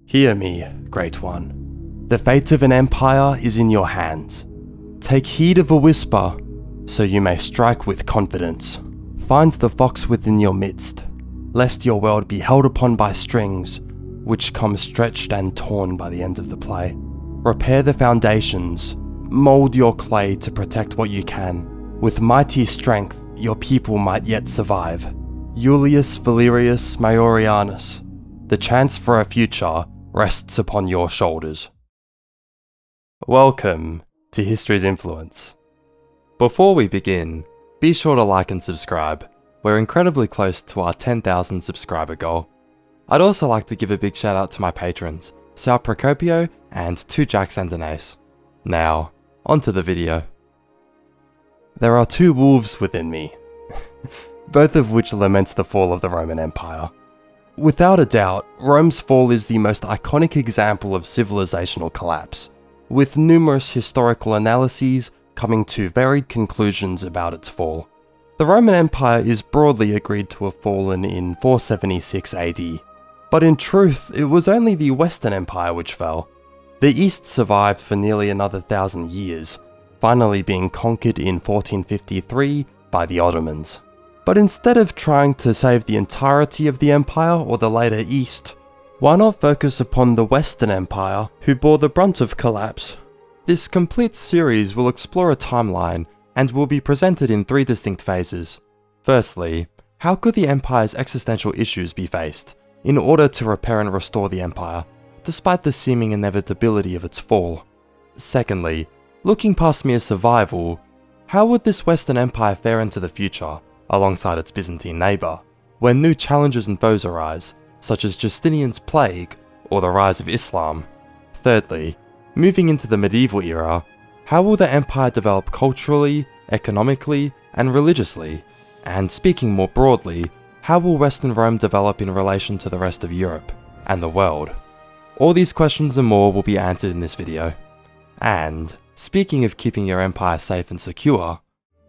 Hear me, Great One. The fate of an empire is in your hands. Take heed of a whisper, so you may strike with confidence. Find the fox within your midst, lest your world be held upon by strings, which come stretched and torn by the end of the play. Repair the foundations, mould your clay to protect what you can. With mighty strength, your people might yet survive. Julius Valerius Majorianus, the chance for a future rests upon your shoulders. Welcome to History's Influence. Before we begin, be sure to like and subscribe. We're incredibly close to our 10,000 subscriber goal. I'd also like to give a big shout out to my patrons, Sal Procopio and 2 Jacks and an Ace. Now, onto the video. There are 2 wolves within me, both of which lament the fall of the Roman Empire. Without a doubt, Rome's fall is the most iconic example of civilizational collapse, with numerous historical analyses coming to varied conclusions about its fall. The Roman Empire is broadly agreed to have fallen in 476 AD, but in truth it was only the Western Empire which fell. The East survived for nearly another 1,000 years, finally being conquered in 1453 by the Ottomans. But instead of trying to save the entirety of the empire or the later East, why not focus upon the Western Empire, who bore the brunt of collapse? This complete series will explore a timeline and will be presented in 3 distinct phases. Firstly, how could the empire's existential issues be faced in order to repair and restore the empire, despite the seeming inevitability of its fall? Secondly, looking past mere survival, how would this Western Empire fare into the future, alongside its Byzantine neighbour, when new challenges and foes arise, such as Justinian's plague or the rise of Islam? Thirdly, moving into the medieval era, how will the empire develop culturally, economically, and religiously? And speaking more broadly, how will Western Rome develop in relation to the rest of Europe and the world? All these questions and more will be answered in this video. And, speaking of keeping your empire safe and secure,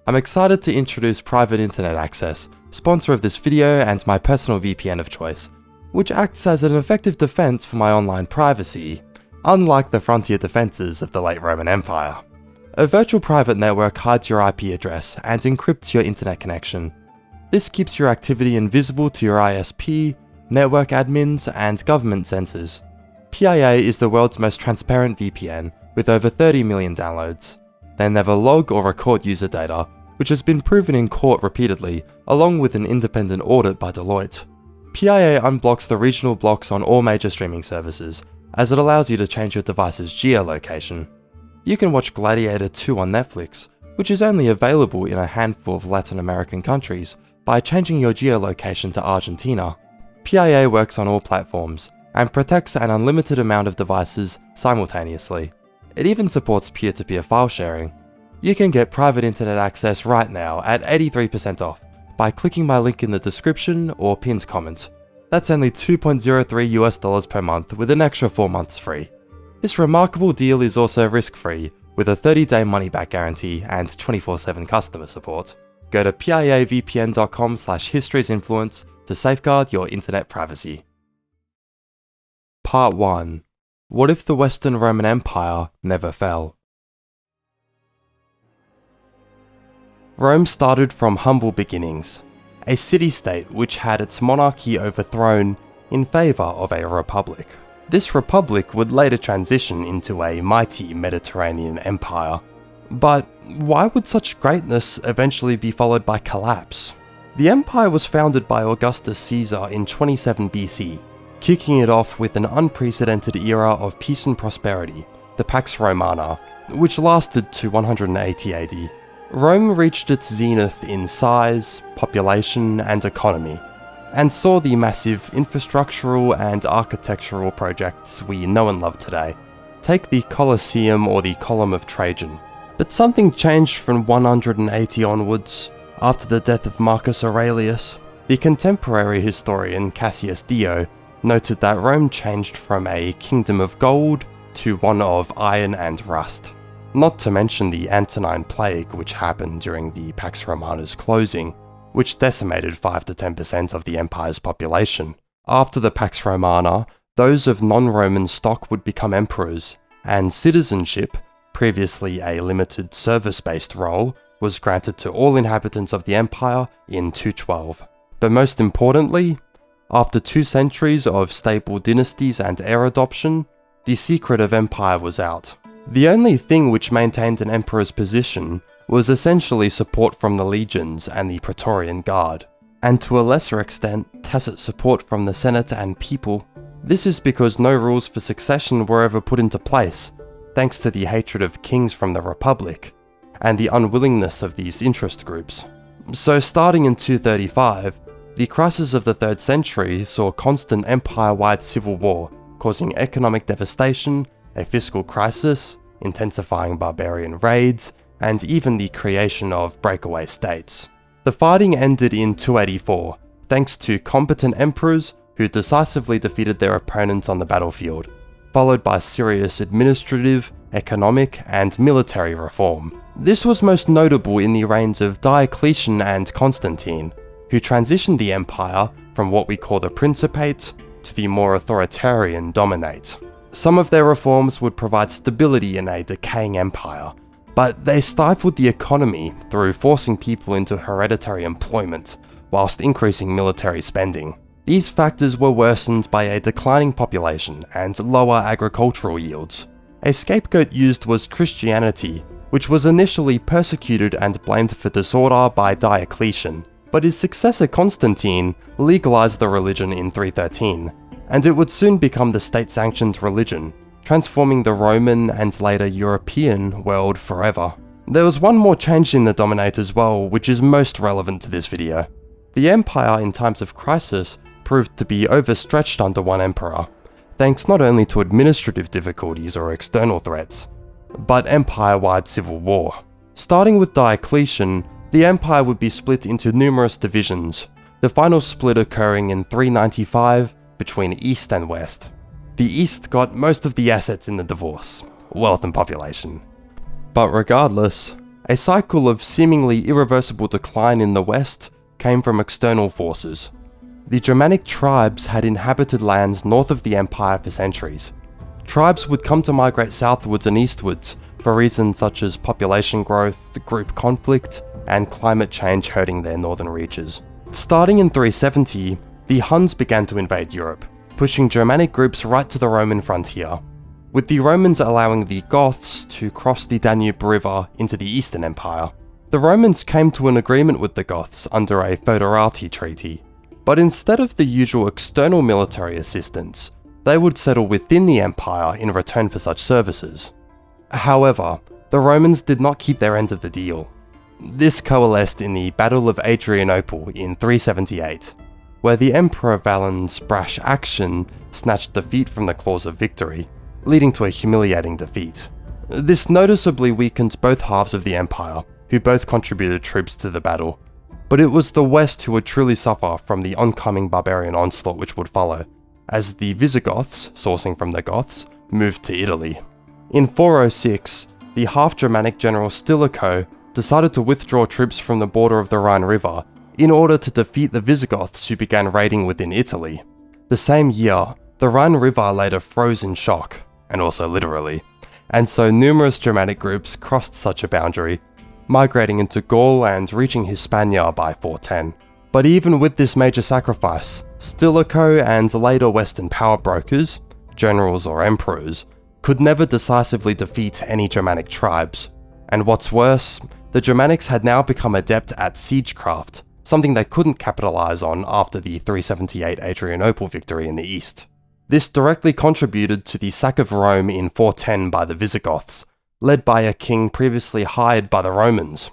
I'm excited to introduce Private Internet Access, sponsor of this video and my personal VPN of choice, which acts as an effective defense for my online privacy, unlike the frontier defenses of the late Roman Empire. A virtual private network hides your IP address and encrypts your internet connection. This keeps your activity invisible to your ISP, network admins, and government censors. PIA is the world's most transparent VPN, with over 30 million downloads. They never log or record user data, which has been proven in court repeatedly, along with an independent audit by Deloitte. PIA unblocks the regional blocks on all major streaming services, as it allows you to change your device's geolocation. You can watch Gladiator 2 on Netflix, which is only available in a handful of Latin American countries, by changing your geolocation to Argentina. PIA works on all platforms, and protects an unlimited amount of devices simultaneously. It even supports peer-to-peer file sharing. You can get private internet access right now at 83% off by clicking my link in the description or pinned comment. That's only $2.03 US per month with an extra 4 months free. This remarkable deal is also risk-free with a 30-day money-back guarantee and 24/7 customer support. Go to piavpn.com/historiesinfluence to safeguard your internet privacy. Part 1. What if the Western Roman Empire never fell? Rome started from humble beginnings, a city-state which had its monarchy overthrown in favour of a republic. This republic would later transition into a mighty Mediterranean empire. But why would such greatness eventually be followed by collapse? The empire was founded by Augustus Caesar in 27 BC, kicking it off with an unprecedented era of peace and prosperity, the Pax Romana, which lasted to 180 AD. Rome reached its zenith in size, population, and economy, and saw the massive infrastructural and architectural projects we know and love today. Take the Colosseum or the Column of Trajan. But something changed from 180 onwards, after the death of Marcus Aurelius. The contemporary historian Cassius Dio noted that Rome changed from a kingdom of gold to one of iron and rust. Not to mention the Antonine Plague, which happened during the Pax Romana's closing, which decimated 5 to 10% of the empire's population. After the Pax Romana, those of non-Roman stock would become emperors, and citizenship, previously a limited service-based role, was granted to all inhabitants of the empire in 212. But most importantly, after 2 centuries of stable dynasties and heir adoption, the secret of empire was out. The only thing which maintained an emperor's position was essentially support from the legions and the Praetorian Guard, and to a lesser extent, tacit support from the Senate and people. This is because no rules for succession were ever put into place, thanks to the hatred of kings from the Republic, and the unwillingness of these interest groups. So starting in 235, the crisis of the 3rd century saw constant empire-wide civil war, causing economic devastation, a fiscal crisis, intensifying barbarian raids, and even the creation of breakaway states. The fighting ended in 284, thanks to competent emperors who decisively defeated their opponents on the battlefield, followed by serious administrative, economic, and military reform. This was most notable in the reigns of Diocletian and Constantine, who transitioned the empire from what we call the Principate to the more authoritarian Dominate. Some of their reforms would provide stability in a decaying empire, but they stifled the economy through forcing people into hereditary employment, whilst increasing military spending. These factors were worsened by a declining population and lower agricultural yields. A scapegoat used was Christianity, which was initially persecuted and blamed for disorder by Diocletian, but his successor Constantine legalized the religion in 313, and it would soon become the state-sanctioned religion, transforming the Roman and later European world forever. There was one more change in the Dominate as well, which is most relevant to this video. The empire in times of crisis proved to be overstretched under one emperor, thanks not only to administrative difficulties or external threats, but empire-wide civil war. Starting with Diocletian, the empire would be split into numerous divisions, the final split occurring in 395 between East and West. The East got most of the assets in the divorce, wealth and population. But regardless, a cycle of seemingly irreversible decline in the West came from external forces. The Germanic tribes had inhabited lands north of the empire for centuries. Tribes would come to migrate southwards and eastwards for reasons such as population growth, group conflict, and climate change hurting their northern reaches. Starting in 370, the Huns began to invade Europe, pushing Germanic groups right to the Roman frontier, with the Romans allowing the Goths to cross the Danube River into the Eastern Empire. The Romans came to an agreement with the Goths under a Foederati treaty, but instead of the usual external military assistance, they would settle within the empire in return for such services. However, the Romans did not keep their end of the deal. This coalesced in the Battle of Adrianople in 378, where the Emperor Valens' brash action snatched defeat from the claws of victory, leading to a humiliating defeat. This noticeably weakened both halves of the empire, who both contributed troops to the battle, but it was the West who would truly suffer from the oncoming barbarian onslaught which would follow, as the Visigoths, sourcing from the Goths, moved to Italy. In 406, the half-Germanic general Stilicho decided to withdraw troops from the border of the Rhine River in order to defeat the Visigoths who began raiding within Italy. The same year, the Rhine River later froze in shock, and also literally, and so numerous Germanic groups crossed such a boundary, migrating into Gaul and reaching Hispania by 410. But even with this major sacrifice, Stilicho and later Western power brokers, generals or emperors, could never decisively defeat any Germanic tribes. And what's worse, the Germanics had now become adept at siegecraft, something they couldn't capitalize on after the 378 Adrianople victory in the east. This directly contributed to the sack of Rome in 410 by the Visigoths, led by a king previously hired by the Romans.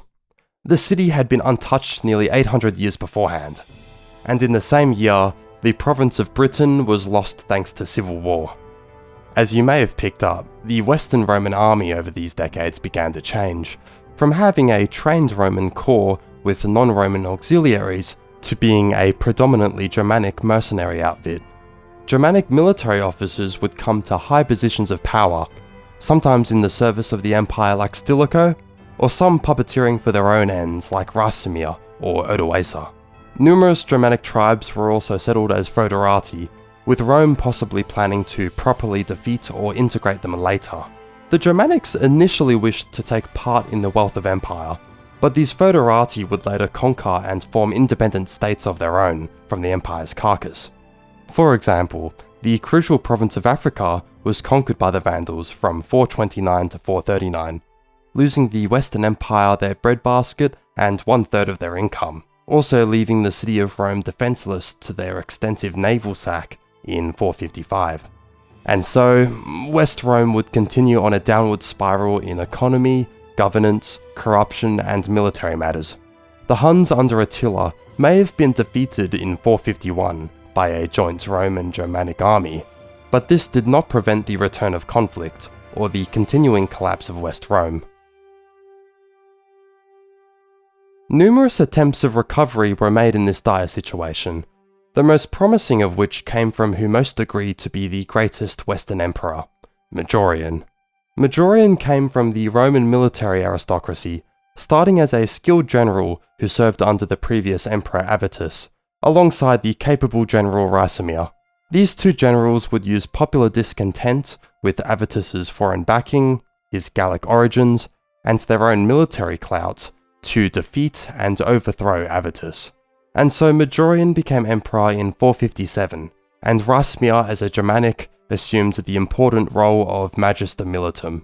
The city had been untouched nearly 800 years beforehand, and in the same year, the province of Britain was lost thanks to civil war. As you may have picked up, the Western Roman army over these decades began to change, from having a trained Roman corps with non-Roman auxiliaries to being a predominantly Germanic mercenary outfit. Germanic military officers would come to high positions of power, sometimes in the service of the empire like Stilicho, or some puppeteering for their own ends like Rasimir or Odoacer. Numerous Germanic tribes were also settled as Foederati, with Rome possibly planning to properly defeat or integrate them later. The Germanics initially wished to take part in the wealth of empire, but these foederati would later conquer and form independent states of their own from the empire's carcass. For example, the crucial province of Africa was conquered by the Vandals from 429 to 439, losing the Western Empire their breadbasket and 1/3 of their income, also leaving the city of Rome defenseless to their extensive naval sack in 455. And so, West Rome would continue on a downward spiral in economy, governance, corruption, and military matters. The Huns under Attila may have been defeated in 451 by a joint Roman Germanic army, but this did not prevent the return of conflict or the continuing collapse of West Rome. Numerous attempts of recovery were made in this dire situation, the most promising of which came from who most agree to be the greatest Western emperor, Majorian. Majorian came from the Roman military aristocracy, starting as a skilled general who served under the previous Emperor Avitus, alongside the capable general Ricimer. These two generals would use popular discontent with Avitus's foreign backing, his Gallic origins, and their own military clout to defeat and overthrow Avitus. And so Majorian became emperor in 457, and Ricimer as a Germanic assumed the important role of Magister Militum.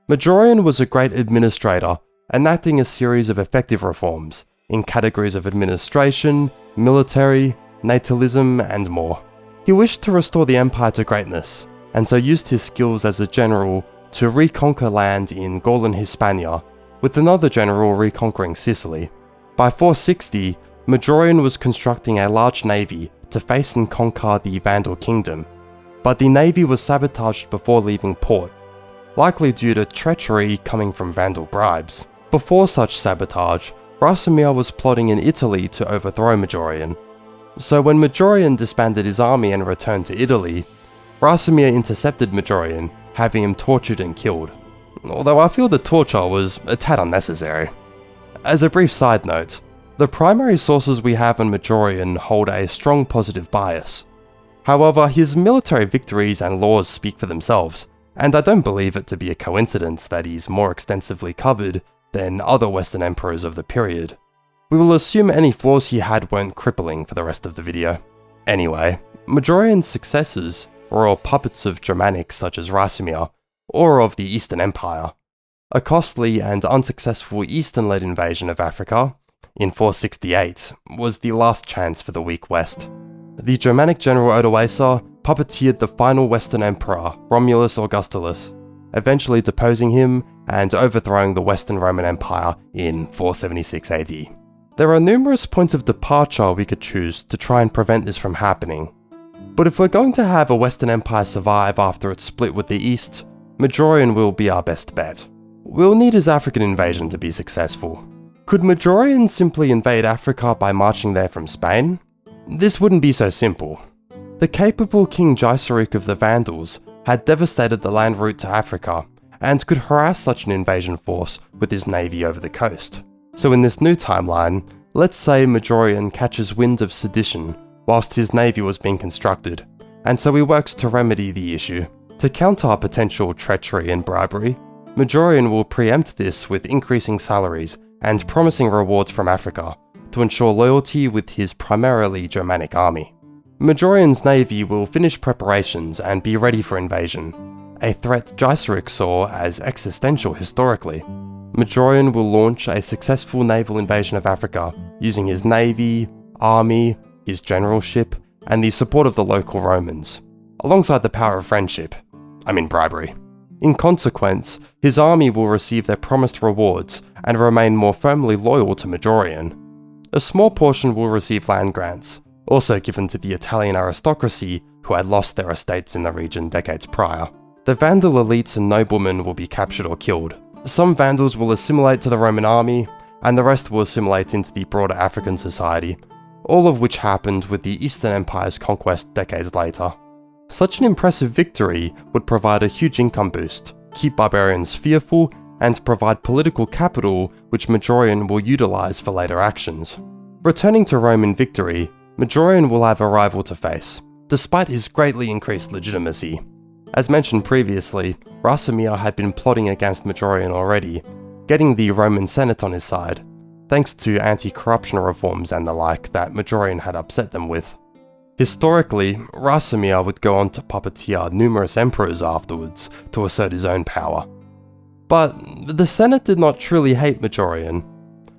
Majorian was a great administrator, enacting a series of effective reforms in categories of administration, military, natalism, and more. He wished to restore the empire to greatness, and so used his skills as a general to reconquer land in Gaul and Hispania, with another general reconquering Sicily. By 460, Majorian was constructing a large navy to face and conquer the Vandal kingdom, but the navy was sabotaged before leaving port, likely due to treachery coming from Vandal bribes. Before such sabotage, Ricimer was plotting in Italy to overthrow Majorian. So when Majorian disbanded his army and returned to Italy, Ricimer intercepted Majorian, having him tortured and killed. Although I feel the torture was a tad unnecessary. As a brief side note, the primary sources we have on Majorian hold a strong positive bias. However, his military victories and laws speak for themselves, and I don't believe it to be a coincidence that he's more extensively covered than other Western emperors of the period. We will assume any flaws he had weren't crippling for the rest of the video. Anyway, Majorian's successors were all puppets of Germanics such as Ricimer, or of the Eastern Empire. A costly and unsuccessful Eastern-led invasion of Africa in 468 was the last chance for the weak West. The Germanic general Odoacer puppeteered the final Western emperor, Romulus Augustulus, eventually deposing him and overthrowing the Western Roman Empire in 476 AD. There are numerous points of departure we could choose to try and prevent this from happening, but if we're going to have a Western Empire survive after it's split with the East, Majorian will be our best bet. We'll need his African invasion to be successful. Could Majorian simply invade Africa by marching there from Spain? This wouldn't be so simple. The capable King Geiserich of the Vandals had devastated the land route to Africa, and could harass such an invasion force with his navy over the coast. So in this new timeline, let's say Majorian catches wind of sedition whilst his navy was being constructed, and so he works to remedy the issue. To counter potential treachery and bribery, Majorian will preempt this with increasing salaries and promising rewards from Africa to ensure loyalty with his primarily Germanic army. Majorian's navy will finish preparations and be ready for invasion, a threat Geiserich saw as existential historically. Majorian will launch a successful naval invasion of Africa using his navy, army, his generalship, and the support of the local Romans, alongside the power of friendship, bribery. In consequence, his army will receive their promised rewards and remain more firmly loyal to Majorian. A small portion will receive land grants, also given to the Italian aristocracy who had lost their estates in the region decades prior. The Vandal elites and noblemen will be captured or killed. Some Vandals will assimilate to the Roman army, and the rest will assimilate into the broader African society, all of which happened with the Eastern Empire's conquest decades later. Such an impressive victory would provide a huge income boost, keep barbarians fearful, and provide political capital which Majorian will utilize for later actions. Returning to Roman victory, Majorian will have a rival to face. despite his greatly increased legitimacy. As mentioned previously, Rasimir had been plotting against Majorian already, getting the Roman Senate on his side, thanks to anti-corruption reforms and the like that Majorian had upset them with. Historically, Rasimir would go on to puppeteer numerous emperors afterwards to assert his own power. But the Senate did not truly hate Majorian.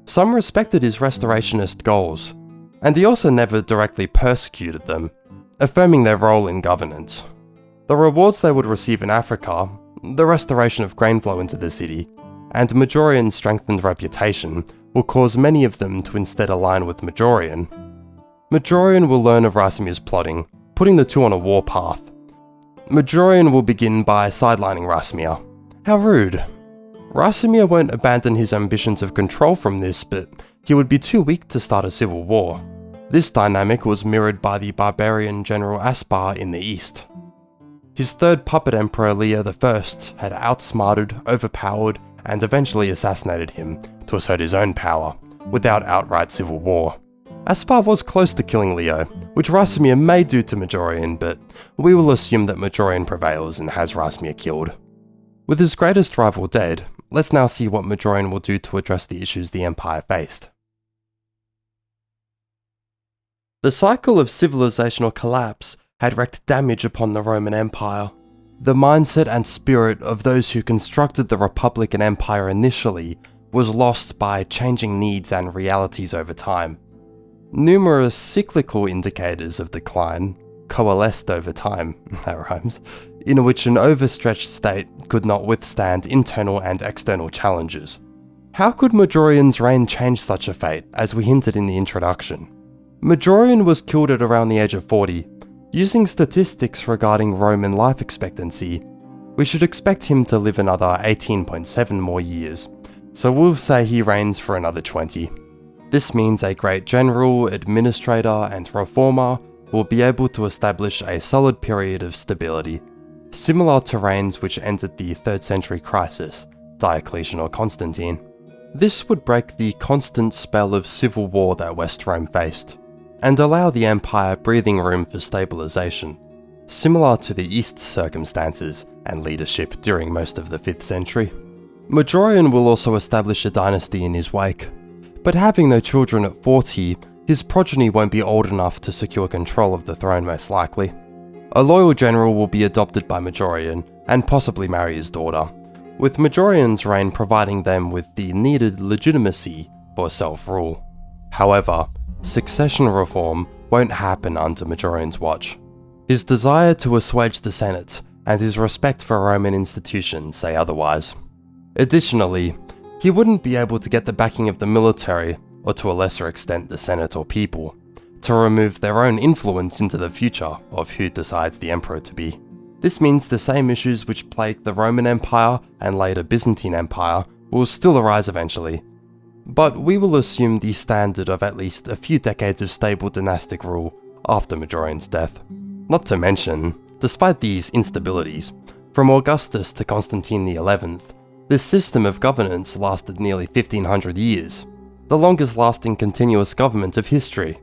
Some respected his restorationist goals, and he also never directly persecuted them, affirming their role in governance. The rewards they would receive in Africa, the restoration of grain flow into the city, and Majorian's strengthened reputation will cause many of them to instead align with Majorian. Majorian will learn of Rasimir's plotting, putting the two on a war path. Majorian will begin by sidelining Rasimir. How rude. Rasimir won't abandon his ambitions of control from this, but he would be too weak to start a civil war. This dynamic was mirrored by the barbarian general Aspar in the east. His third puppet emperor Leo I had outsmarted, overpowered, and eventually assassinated him to assert his own power, without outright civil war. Aspar was close to killing Leo, which Rasimir may do to Majorian, but we will assume that Majorian prevails and has Rasimir killed. With his greatest rival dead, let's now see what Majorian will do to address the issues the empire faced. The cycle of civilizational collapse had wreaked damage upon the Roman Empire. The mindset and spirit of those who constructed the Republic and Empire initially was lost by changing needs and realities over time. Numerous cyclical indicators of decline coalesced over time, that rhymes, in which an overstretched state could not withstand internal and external challenges. How could Majorian's reign change such a fate, as we hinted in the introduction? Majorian was killed at around the age of 40. Using statistics regarding Roman life expectancy, we should expect him to live another 18.7 more years, so we'll say he reigns for another 20. This means a great general, administrator, and reformer will be able to establish a solid period of stability, similar to reigns which ended the 3rd century crisis, Diocletian or Constantine. This would break the constant spell of civil war that West Rome faced, and allow the empire breathing room for stabilization, similar to the East's circumstances and leadership during most of the 5th century. Majorian will also establish a dynasty in his wake, but having no children at 40, his progeny won't be old enough to secure control of the throne most likely. A loyal general will be adopted by Majorian and possibly marry his daughter, with Majorian's reign providing them with the needed legitimacy for self-rule. However, succession reform won't happen under Majorian's watch. His desire to assuage the Senate and his respect for Roman institutions say otherwise. Additionally, he wouldn't be able to get the backing of the military, or to a lesser extent the Senate or people, to remove their own influence into the future of who decides the emperor to be. This means the same issues which plagued the Roman Empire and later Byzantine Empire will still arise eventually, but we will assume the standard of at least a few decades of stable dynastic rule after Majorian's death. Not to mention, despite these instabilities, from Augustus to Constantine XI, this system of governance lasted nearly 1500 years, the longest lasting continuous government of history.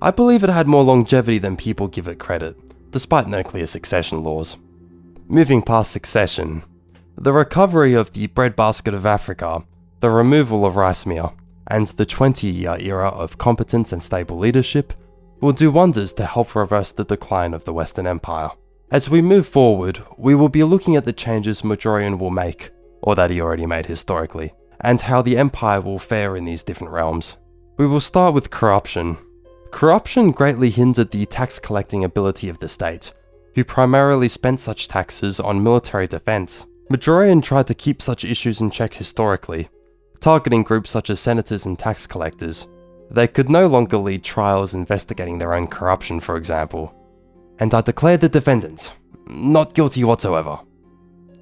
I believe it had more longevity than people give it credit, despite no clear succession laws. Moving past succession, the recovery of the breadbasket of Africa, the removal of Rasimir, and the 20-year era of competence and stable leadership will do wonders to help reverse the decline of the Western Empire. As we move forward, we will be looking at the changes Majorian will make, or that he already made historically, and how the empire will fare in these different realms. We will start with corruption. Corruption greatly hindered the tax-collecting ability of the state, who primarily spent such taxes on military defense. Majorian tried to keep such issues in check historically, targeting groups such as senators and tax collectors. They could no longer lead trials investigating their own corruption, for example. And I declare the defendant not guilty whatsoever.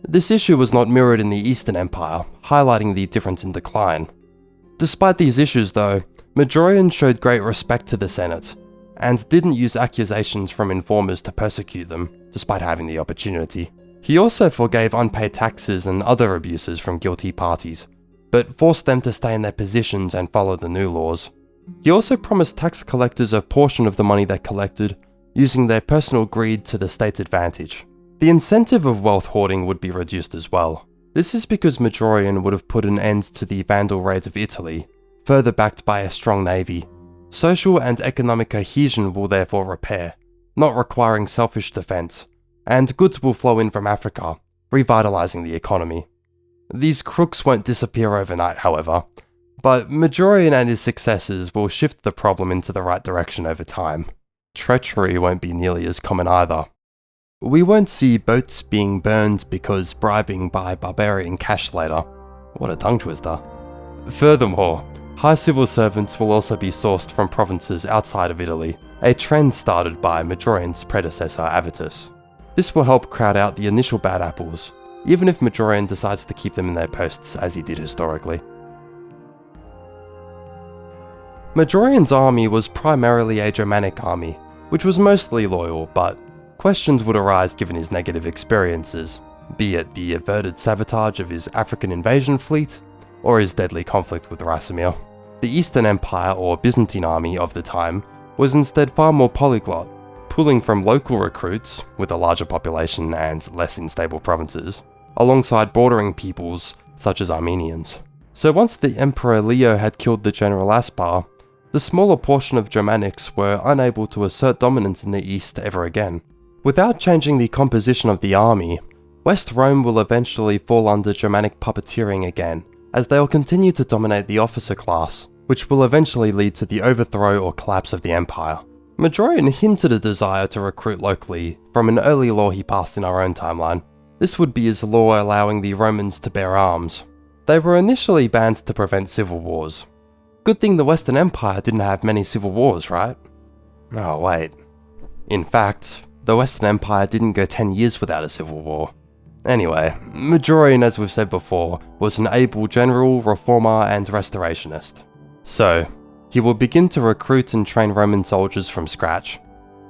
This issue was not mirrored in the Eastern Empire, highlighting the difference in decline. Despite these issues though, Majorian showed great respect to the Senate, and didn't use accusations from informers to persecute them, despite having the opportunity. He also forgave unpaid taxes and other abuses from guilty parties, but forced them to stay in their positions and follow the new laws. He also promised tax collectors a portion of the money they collected, using their personal greed to the state's advantage. The incentive of wealth hoarding would be reduced as well. This is because Majorian would have put an end to the Vandal raids of Italy, further backed by a strong navy. Social and economic cohesion will therefore repair, not requiring selfish defense, and goods will flow in from Africa, revitalizing the economy. These crooks won't disappear overnight, however, but Majorian and his successors will shift the problem into the right direction over time. Treachery won't be nearly as common either. We won't see boats being burned because bribing by barbarian cash slater. What a tongue twister. Furthermore, high civil servants will also be sourced from provinces outside of Italy, a trend started by Majorian's predecessor Avitus. This will help crowd out the initial bad apples, even if Majorian decides to keep them in their posts as he did historically. Majorian's army was primarily a Germanic army, which was mostly loyal, but questions would arise given his negative experiences, be it the averted sabotage of his African invasion fleet, or his deadly conflict with Rasimir. The Eastern Empire or Byzantine army of the time was instead far more polyglot, pulling from local recruits, with a larger population and less unstable provinces, alongside bordering peoples such as Armenians. So once the Emperor Leo had killed the General Aspar, the smaller portion of Germanics were unable to assert dominance in the east ever again. Without changing the composition of the army, West Rome will eventually fall under Germanic puppeteering again, as they'll continue to dominate the officer class, which will eventually lead to the overthrow or collapse of the empire. Majorian hinted a desire to recruit locally from an early law he passed in our own timeline. This would be his law allowing the Romans to bear arms. They were initially banned to prevent civil wars. Good thing the Western Empire didn't have many civil wars, right? Oh wait. In fact, the Western Empire didn't go 10 years without a civil war. Anyway, Majorian, as we've said before, was an able general, reformer, and restorationist. So, he will begin to recruit and train Roman soldiers from scratch.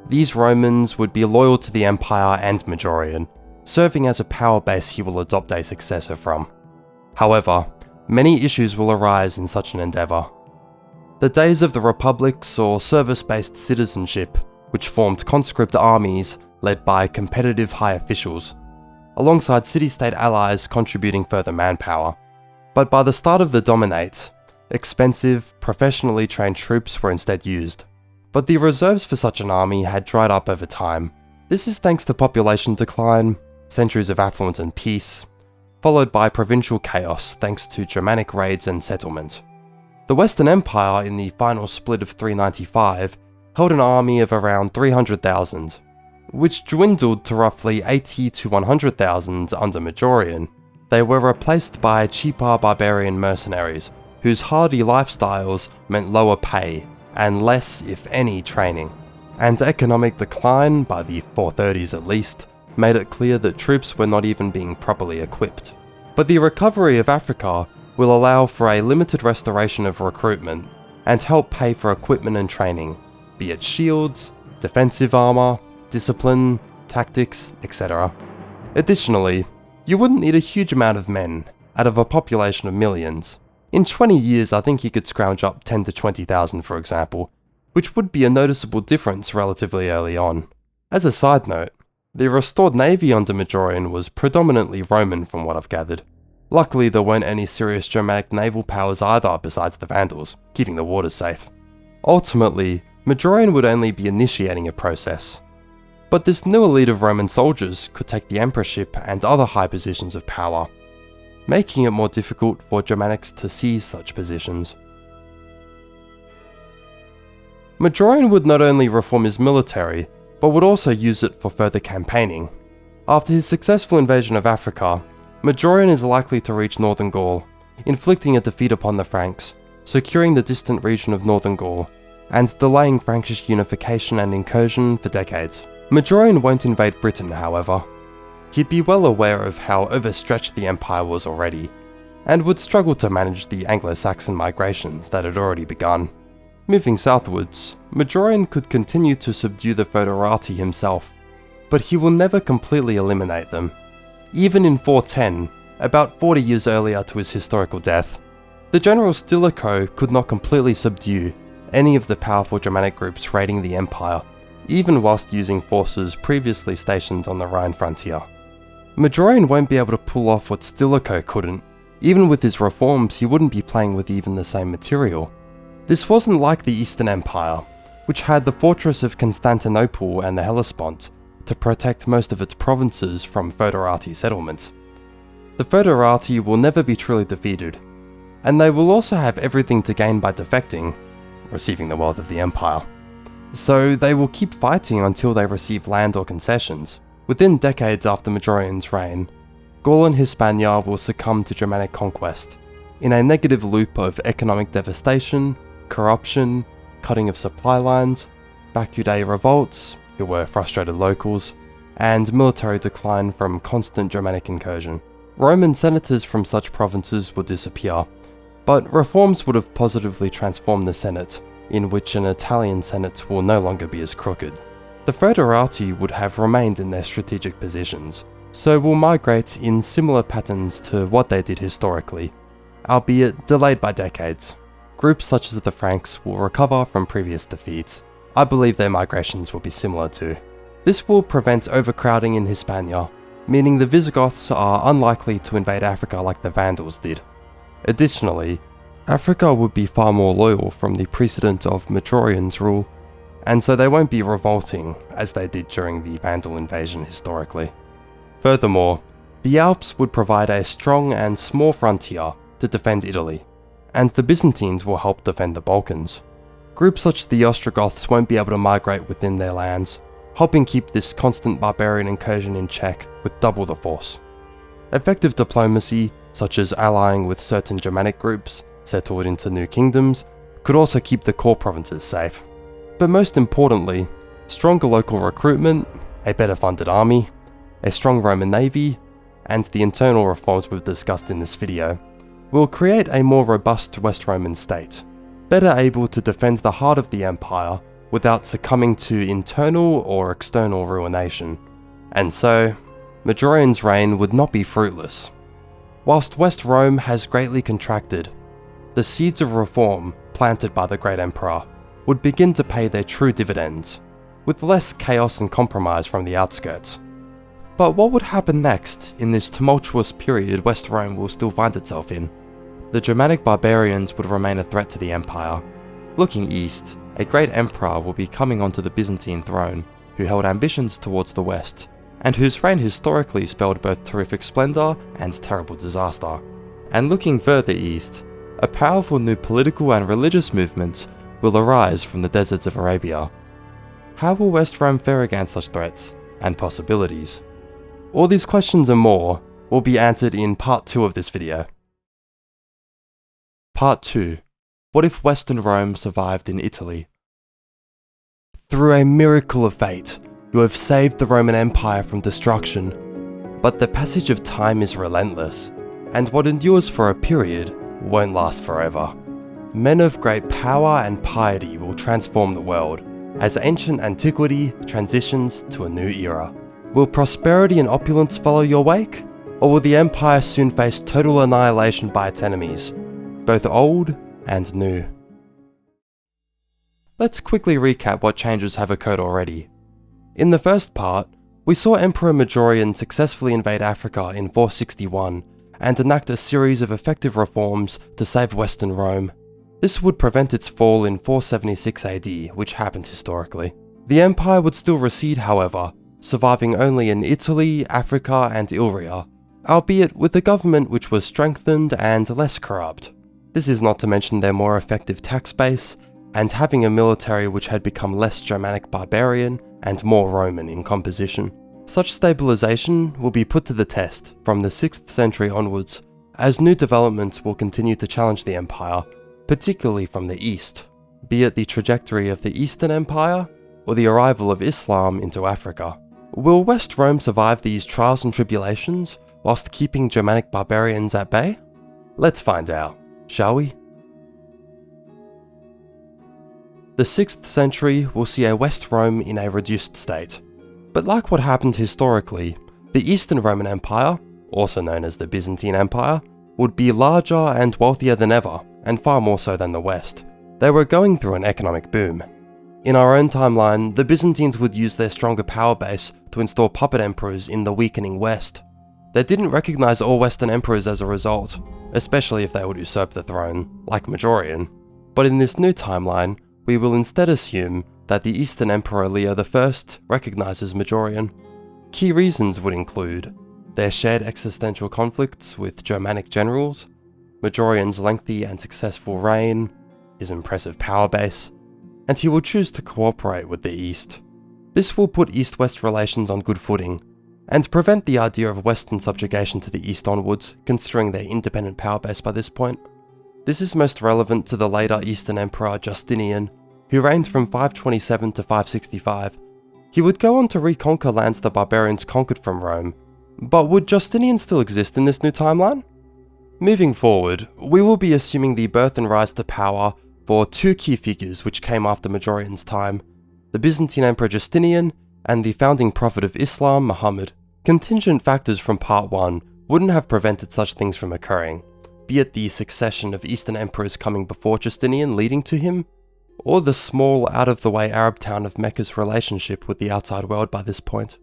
These Romans would be loyal to the Empire and Majorian, serving as a power base he will adopt a successor from. However, many issues will arise in such an endeavour. The days of the republics or service-based citizenship, which formed conscript armies led by competitive high officials, alongside city-state allies contributing further manpower. But by the start of the Dominate, expensive, professionally trained troops were instead used. But the reserves for such an army had dried up over time. This is thanks to population decline, centuries of affluence and peace, followed by provincial chaos thanks to Germanic raids and settlement. The Western Empire in the final split of 395 held an army of around 300,000, which dwindled to roughly 80 to 100,000 under Majorian. They were replaced by cheaper barbarian mercenaries, whose hardy lifestyles meant lower pay and less, if any, training. And economic decline, by the 430s at least, made it clear that troops were not even being properly equipped. But the recovery of Africa will allow for a limited restoration of recruitment and help pay for equipment and training, be it shields, defensive armor, discipline, tactics, etc. Additionally, you wouldn't need a huge amount of men out of a population of millions. In 20 years, I think you could scrounge up 10 to 20,000 for example, which would be a noticeable difference relatively early on. As a side note, the restored navy under Majorian was predominantly Roman from what I've gathered. Luckily, there weren't any serious Germanic naval powers either besides the Vandals, keeping the waters safe. Ultimately, Majorian would only be initiating a process. But this new elite of Roman soldiers could take the emperorship and other high positions of power, making it more difficult for Germanics to seize such positions. Majorian would not only reform his military, but would also use it for further campaigning. After his successful invasion of Africa, Majorian is likely to reach northern Gaul, inflicting a defeat upon the Franks, securing the distant region of northern Gaul, and delaying Frankish unification and incursion for decades. Majorian won't invade Britain, however. He'd be well aware of how overstretched the empire was already, and would struggle to manage the Anglo-Saxon migrations that had already begun. Moving southwards, Majorian could continue to subdue the Foederati himself, but he will never completely eliminate them. Even in 410, about 40 years earlier to his historical death, the general Stilicho could not completely subdue any of the powerful Germanic groups raiding the empire, even whilst using forces previously stationed on the Rhine frontier. Majorian won't be able to pull off what Stilicho couldn't. Even with his reforms, he wouldn't be playing with even the same material. This wasn't like the Eastern Empire, which had the fortress of Constantinople and the Hellespont to protect most of its provinces from foederati settlement. The foederati will never be truly defeated, and they will also have everything to gain by defecting, receiving the wealth of the empire. So they will keep fighting until they receive land or concessions. Within decades after Majorian's reign, Gaul and Hispania will succumb to Germanic conquest, in a negative loop of economic devastation, corruption, cutting of supply lines, Bacudae revolts, who were frustrated locals, and military decline from constant Germanic incursion. Roman senators from such provinces would disappear, but reforms would have positively transformed the Senate, in which an Italian Senate will no longer be as crooked. The foederati would have remained in their strategic positions, so will migrate in similar patterns to what they did historically, albeit delayed by decades. Groups such as the Franks will recover from previous defeats. I believe their migrations will be similar too. This will prevent overcrowding in Hispania, meaning the Visigoths are unlikely to invade Africa like the Vandals did. Additionally, Africa would be far more loyal from the precedent of Majorian's rule, and so they won't be revolting as they did during the Vandal invasion historically. Furthermore, the Alps would provide a strong and small frontier to defend Italy, and the Byzantines will help defend the Balkans. Groups such as the Ostrogoths won't be able to migrate within their lands, helping keep this constant barbarian incursion in check with double the force. Effective diplomacy, such as allying with certain Germanic groups settled into new kingdoms, could also keep the core provinces safe. But most importantly, stronger local recruitment, a better funded army, a strong Roman navy, and the internal reforms we've discussed in this video, will create a more robust West Roman state, better able to defend the heart of the empire without succumbing to internal or external ruination. And so, Majorian's reign would not be fruitless. Whilst West Rome has greatly contracted, the seeds of reform planted by the great emperor would begin to pay their true dividends, with less chaos and compromise from the outskirts. But what would happen next in this tumultuous period West Rome will still find itself in? The Germanic barbarians would remain a threat to the empire. Looking east, a great emperor will be coming onto the Byzantine throne, who held ambitions towards the west, and whose reign historically spelled both terrific splendor and terrible disaster. And looking further east, a powerful new political and religious movement will arise from the deserts of Arabia. How will West Rome fare against such threats and possibilities? All these questions and more will be answered in part 2 of this video. Part 2. What if Western Rome survived in Italy? Through a miracle of fate, you have saved the Roman Empire from destruction, but the passage of time is relentless, and what endures for a period won't last forever. Men of great power and piety will transform the world, as ancient antiquity transitions to a new era. Will prosperity and opulence follow your wake? Or will the empire soon face total annihilation by its enemies, both old and new? Let's quickly recap what changes have occurred already. In the first part, we saw Emperor Majorian successfully invade Africa in 461 and enact a series of effective reforms to save Western Rome. This would prevent its fall in 476 AD, which happened historically. The empire would still recede, however, surviving only in Italy, Africa, and Illyria, albeit with a government which was strengthened and less corrupt. This is not to mention their more effective tax base, and having a military which had become less Germanic barbarian and more Roman in composition. Such stabilization will be put to the test from the 6th century onwards, as new developments will continue to challenge the empire, particularly from the east, be it the trajectory of the Eastern Empire or the arrival of Islam into Africa. Will West Rome survive these trials and tribulations whilst keeping Germanic barbarians at bay? Let's find out, shall we? The 6th century will see a West Rome in a reduced state. But like what happened historically, the Eastern Roman Empire, also known as the Byzantine Empire, would be larger and wealthier than ever, and far more so than the West. They were going through an economic boom. In our own timeline, the Byzantines would use their stronger power base to install puppet emperors in the weakening West. They didn't recognize all Western emperors as a result, especially if they would usurp the throne, like Majorian. But in this new timeline, we will instead assume that the Eastern Emperor Leo I recognizes Majorian. Key reasons would include their shared existential conflicts with Germanic generals, Majorian's lengthy and successful reign, his impressive power base, and he will choose to cooperate with the East. This will put East-West relations on good footing, and prevent the idea of Western subjugation to the East onwards, considering their independent power base by this point. This is most relevant to the later Eastern Emperor Justinian, who reigned from 527 to 565. He would go on to reconquer lands the barbarians conquered from Rome, but would Justinian still exist in this new timeline? Moving forward, we will be assuming the birth and rise to power for two key figures which came after Majorian's time, the Byzantine Emperor Justinian and the founding prophet of Islam, Muhammad. Contingent factors from part 1 wouldn't have prevented such things from occurring, be it the succession of Eastern emperors coming before Justinian leading to him, or the small, out-of-the-way Arab town of Mecca's relationship with the outside world by this point.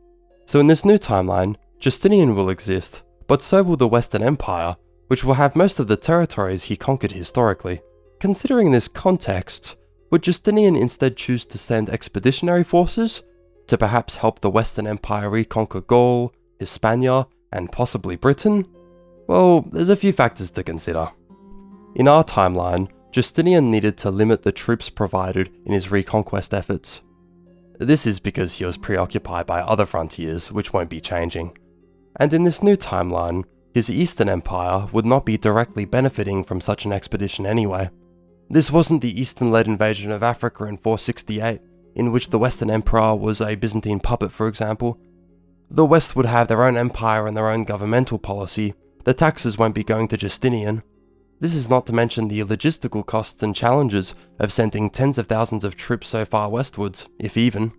So in this new timeline, Justinian will exist, but so will the Western Empire, which will have most of the territories he conquered historically. Considering this context, would Justinian instead choose to send expeditionary forces to perhaps help the Western Empire reconquer Gaul, Hispania, and possibly Britain? Well, there's a few factors to consider. In our timeline, Justinian needed to limit the troops provided in his reconquest efforts. This is because he was preoccupied by other frontiers which won't be changing. And in this new timeline, his Eastern Empire would not be directly benefiting from such an expedition anyway. This wasn't the Eastern-led invasion of Africa in 468, in which the Western Emperor was a Byzantine puppet, for example. The West would have their own empire and their own governmental policy. The taxes won't be going to Justinian. This is not to mention the logistical costs and challenges of sending tens of thousands of troops so far westwards, if even.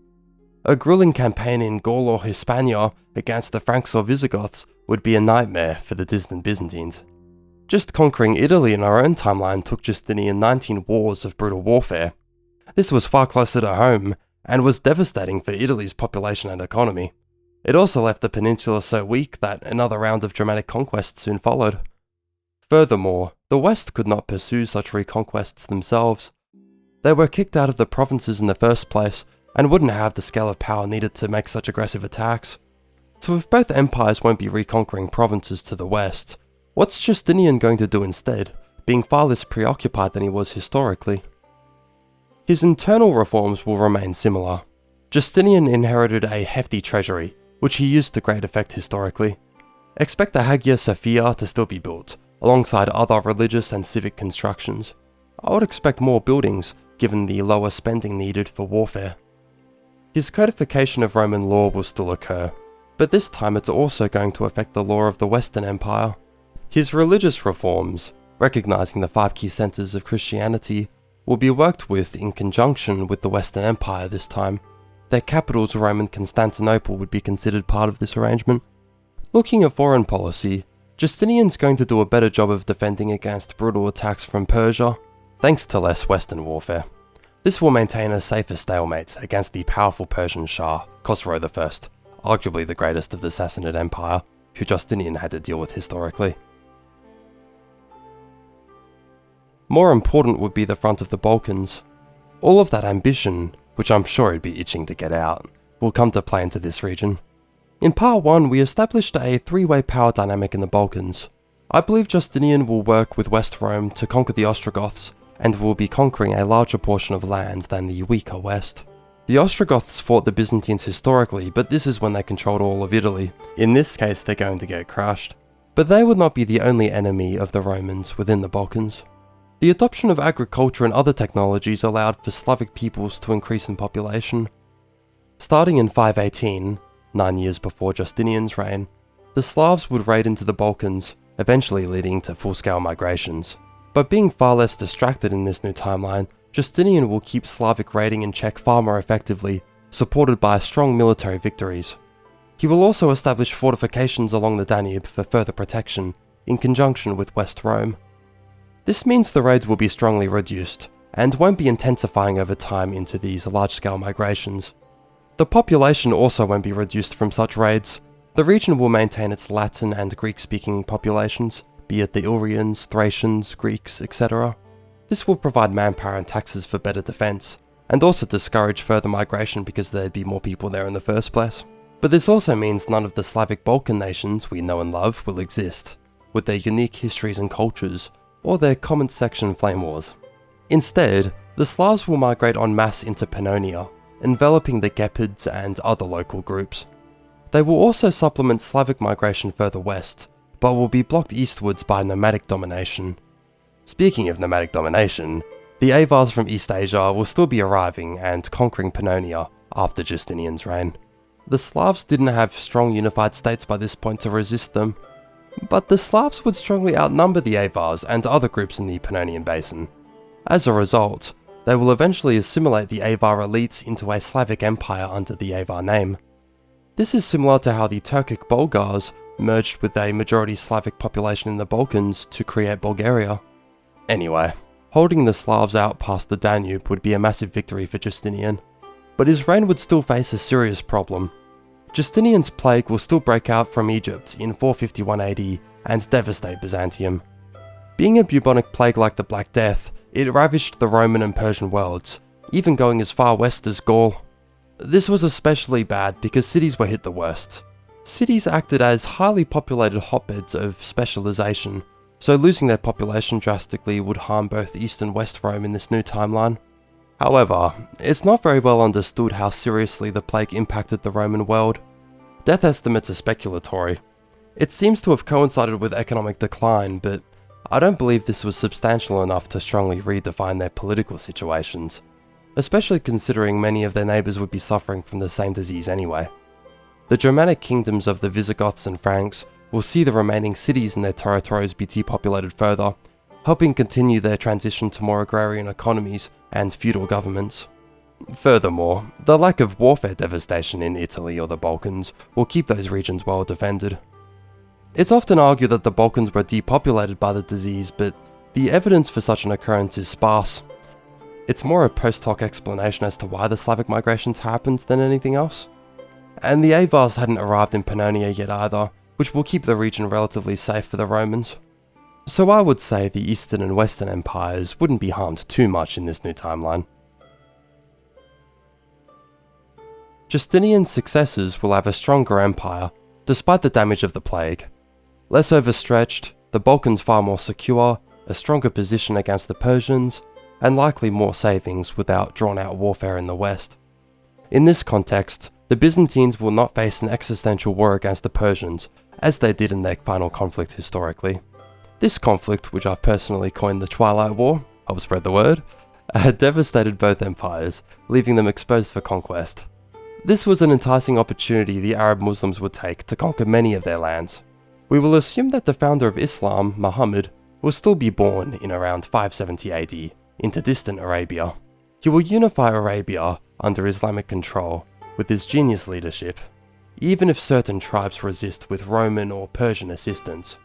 A grueling campaign in Gaul or Hispania against the Franks or Visigoths would be a nightmare for the distant Byzantines. Just conquering Italy in our own timeline took Justinian 19 wars of brutal warfare. This was far closer to home, and was devastating for Italy's population and economy. It also left the peninsula so weak that another round of Germanic conquest soon followed. Furthermore, the West could not pursue such reconquests themselves. They were kicked out of the provinces in the first place, and wouldn't have the scale of power needed to make such aggressive attacks. So if both empires won't be reconquering provinces to the west, what's Justinian going to do instead, being far less preoccupied than he was historically? His internal reforms will remain similar. Justinian inherited a hefty treasury, which he used to great effect historically. Expect the Hagia Sophia to still be built, alongside other religious and civic constructions. I would expect more buildings, given the lower spending needed for warfare. His codification of Roman law will still occur, but this time it's also going to affect the law of the Western Empire. His religious reforms, recognizing the 5 key centers of Christianity, will be worked with in conjunction with the Western Empire this time. Their capitals, Rome and Constantinople, would be considered part of this arrangement. Looking at foreign policy, Justinian's going to do a better job of defending against brutal attacks from Persia, thanks to less Western warfare. This will maintain a safer stalemate against the powerful Persian Shah, Khosrow I, arguably the greatest of the Sassanid Empire, who Justinian had to deal with historically. More important would be the front of the Balkans. All of that ambition, which I'm sure he'd be itching to get out, will come to play into this region. In part 1, we established a 3-way power dynamic in the Balkans. I believe Justinian will work with West Rome to conquer the Ostrogoths, and will be conquering a larger portion of land than the weaker West. The Ostrogoths fought the Byzantines historically, but this is when they controlled all of Italy. In this case, they're going to get crushed. But they would not be the only enemy of the Romans within the Balkans. The adoption of agriculture and other technologies allowed for Slavic peoples to increase in population. Starting in 518, 9 years before Justinian's reign, the Slavs would raid into the Balkans, eventually leading to full-scale migrations. But being far less distracted in this new timeline, Justinian will keep Slavic raiding in check far more effectively, supported by strong military victories. He will also establish fortifications along the Danube for further protection, in conjunction with West Rome. This means the raids will be strongly reduced, and won't be intensifying over time into these large-scale migrations. The population also won't be reduced from such raids. The region will maintain its Latin and Greek-speaking populations, be it the Illyrians, Thracians, Greeks, etc. This will provide manpower and taxes for better defense, and also discourage further migration because there'd be more people there in the first place. But this also means none of the Slavic Balkan nations we know and love will exist, with their unique histories and cultures, or their comment section flame wars. Instead, the Slavs will migrate en masse into Pannonia, enveloping the Gepids and other local groups. They will also supplement Slavic migration further west, but will be blocked eastwards by nomadic domination. Speaking of nomadic domination, the Avars from East Asia will still be arriving and conquering Pannonia after Justinian's reign. The Slavs didn't have strong unified states by this point to resist them, but the Slavs would strongly outnumber the Avars and other groups in the Pannonian Basin. As a result, they will eventually assimilate the Avar elites into a Slavic empire under the Avar name. This is similar to how the Turkic Bulgars merged with a majority Slavic population in the Balkans to create Bulgaria. Anyway, holding the Slavs out past the Danube would be a massive victory for Justinian, but his reign would still face a serious problem. Justinian's plague will still break out from Egypt in 451 AD and devastate Byzantium. Being a bubonic plague like the Black Death, it ravaged the Roman and Persian worlds, even going as far west as Gaul. This was especially bad because cities were hit the worst. Cities acted as highly populated hotbeds of specialization, so losing their population drastically would harm both East and West Rome in this new timeline. However, it's not very well understood how seriously the plague impacted the Roman world. Death estimates are speculatory. It seems to have coincided with economic decline, but I don't believe this was substantial enough to strongly redefine their political situations, especially considering many of their neighbours would be suffering from the same disease anyway. The Germanic kingdoms of the Visigoths and Franks will see the remaining cities in their territories be depopulated further, helping continue their transition to more agrarian economies and feudal governments. Furthermore, the lack of warfare devastation in Italy or the Balkans will keep those regions well defended. It's often argued that the Balkans were depopulated by the disease, but the evidence for such an occurrence is sparse. It's more a post hoc explanation as to why the Slavic migrations happened than anything else. And the Avars hadn't arrived in Pannonia yet either, which will keep the region relatively safe for the Romans. So I would say the Eastern and Western empires wouldn't be harmed too much in this new timeline. Justinian's successors will have a stronger empire, despite the damage of the plague. Less overstretched, the Balkans far more secure, a stronger position against the Persians, and likely more savings without drawn-out warfare in the west. In this context, the Byzantines will not face an existential war against the Persians, as they did in their final conflict historically. This conflict, which I've personally coined the Twilight War, I'll spread the word, had devastated both empires, leaving them exposed for conquest. This was an enticing opportunity the Arab Muslims would take to conquer many of their lands. We will assume that the founder of Islam, Muhammad, will still be born in around 570 AD into distant Arabia. He will unify Arabia under Islamic control with his genius leadership, even if certain tribes resist with Roman or Persian assistance.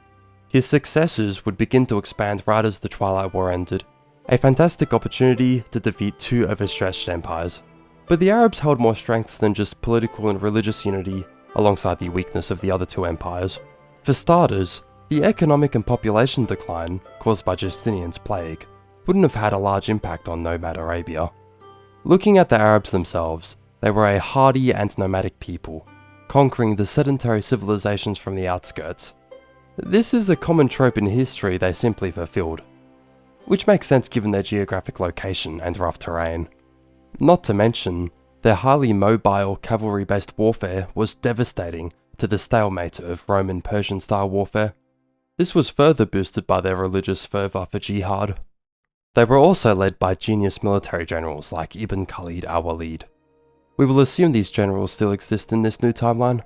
His successors would begin to expand right as the Twilight War ended, a fantastic opportunity to defeat two overstretched empires. But the Arabs held more strengths than just political and religious unity, alongside the weakness of the other two empires. For starters, the economic and population decline caused by Justinian's plague wouldn't have had a large impact on nomad Arabia. Looking at the Arabs themselves, they were a hardy and nomadic people, conquering the sedentary civilizations from the outskirts. This is a common trope in history they simply fulfilled, which makes sense given their geographic location and rough terrain. Not to mention, their highly mobile cavalry-based warfare was devastating to the stalemate of Roman-Persian style warfare. This was further boosted by their religious fervour for jihad. They were also led by genius military generals like Ibn Khalid al-Walid. We will assume these generals still exist in this new timeline.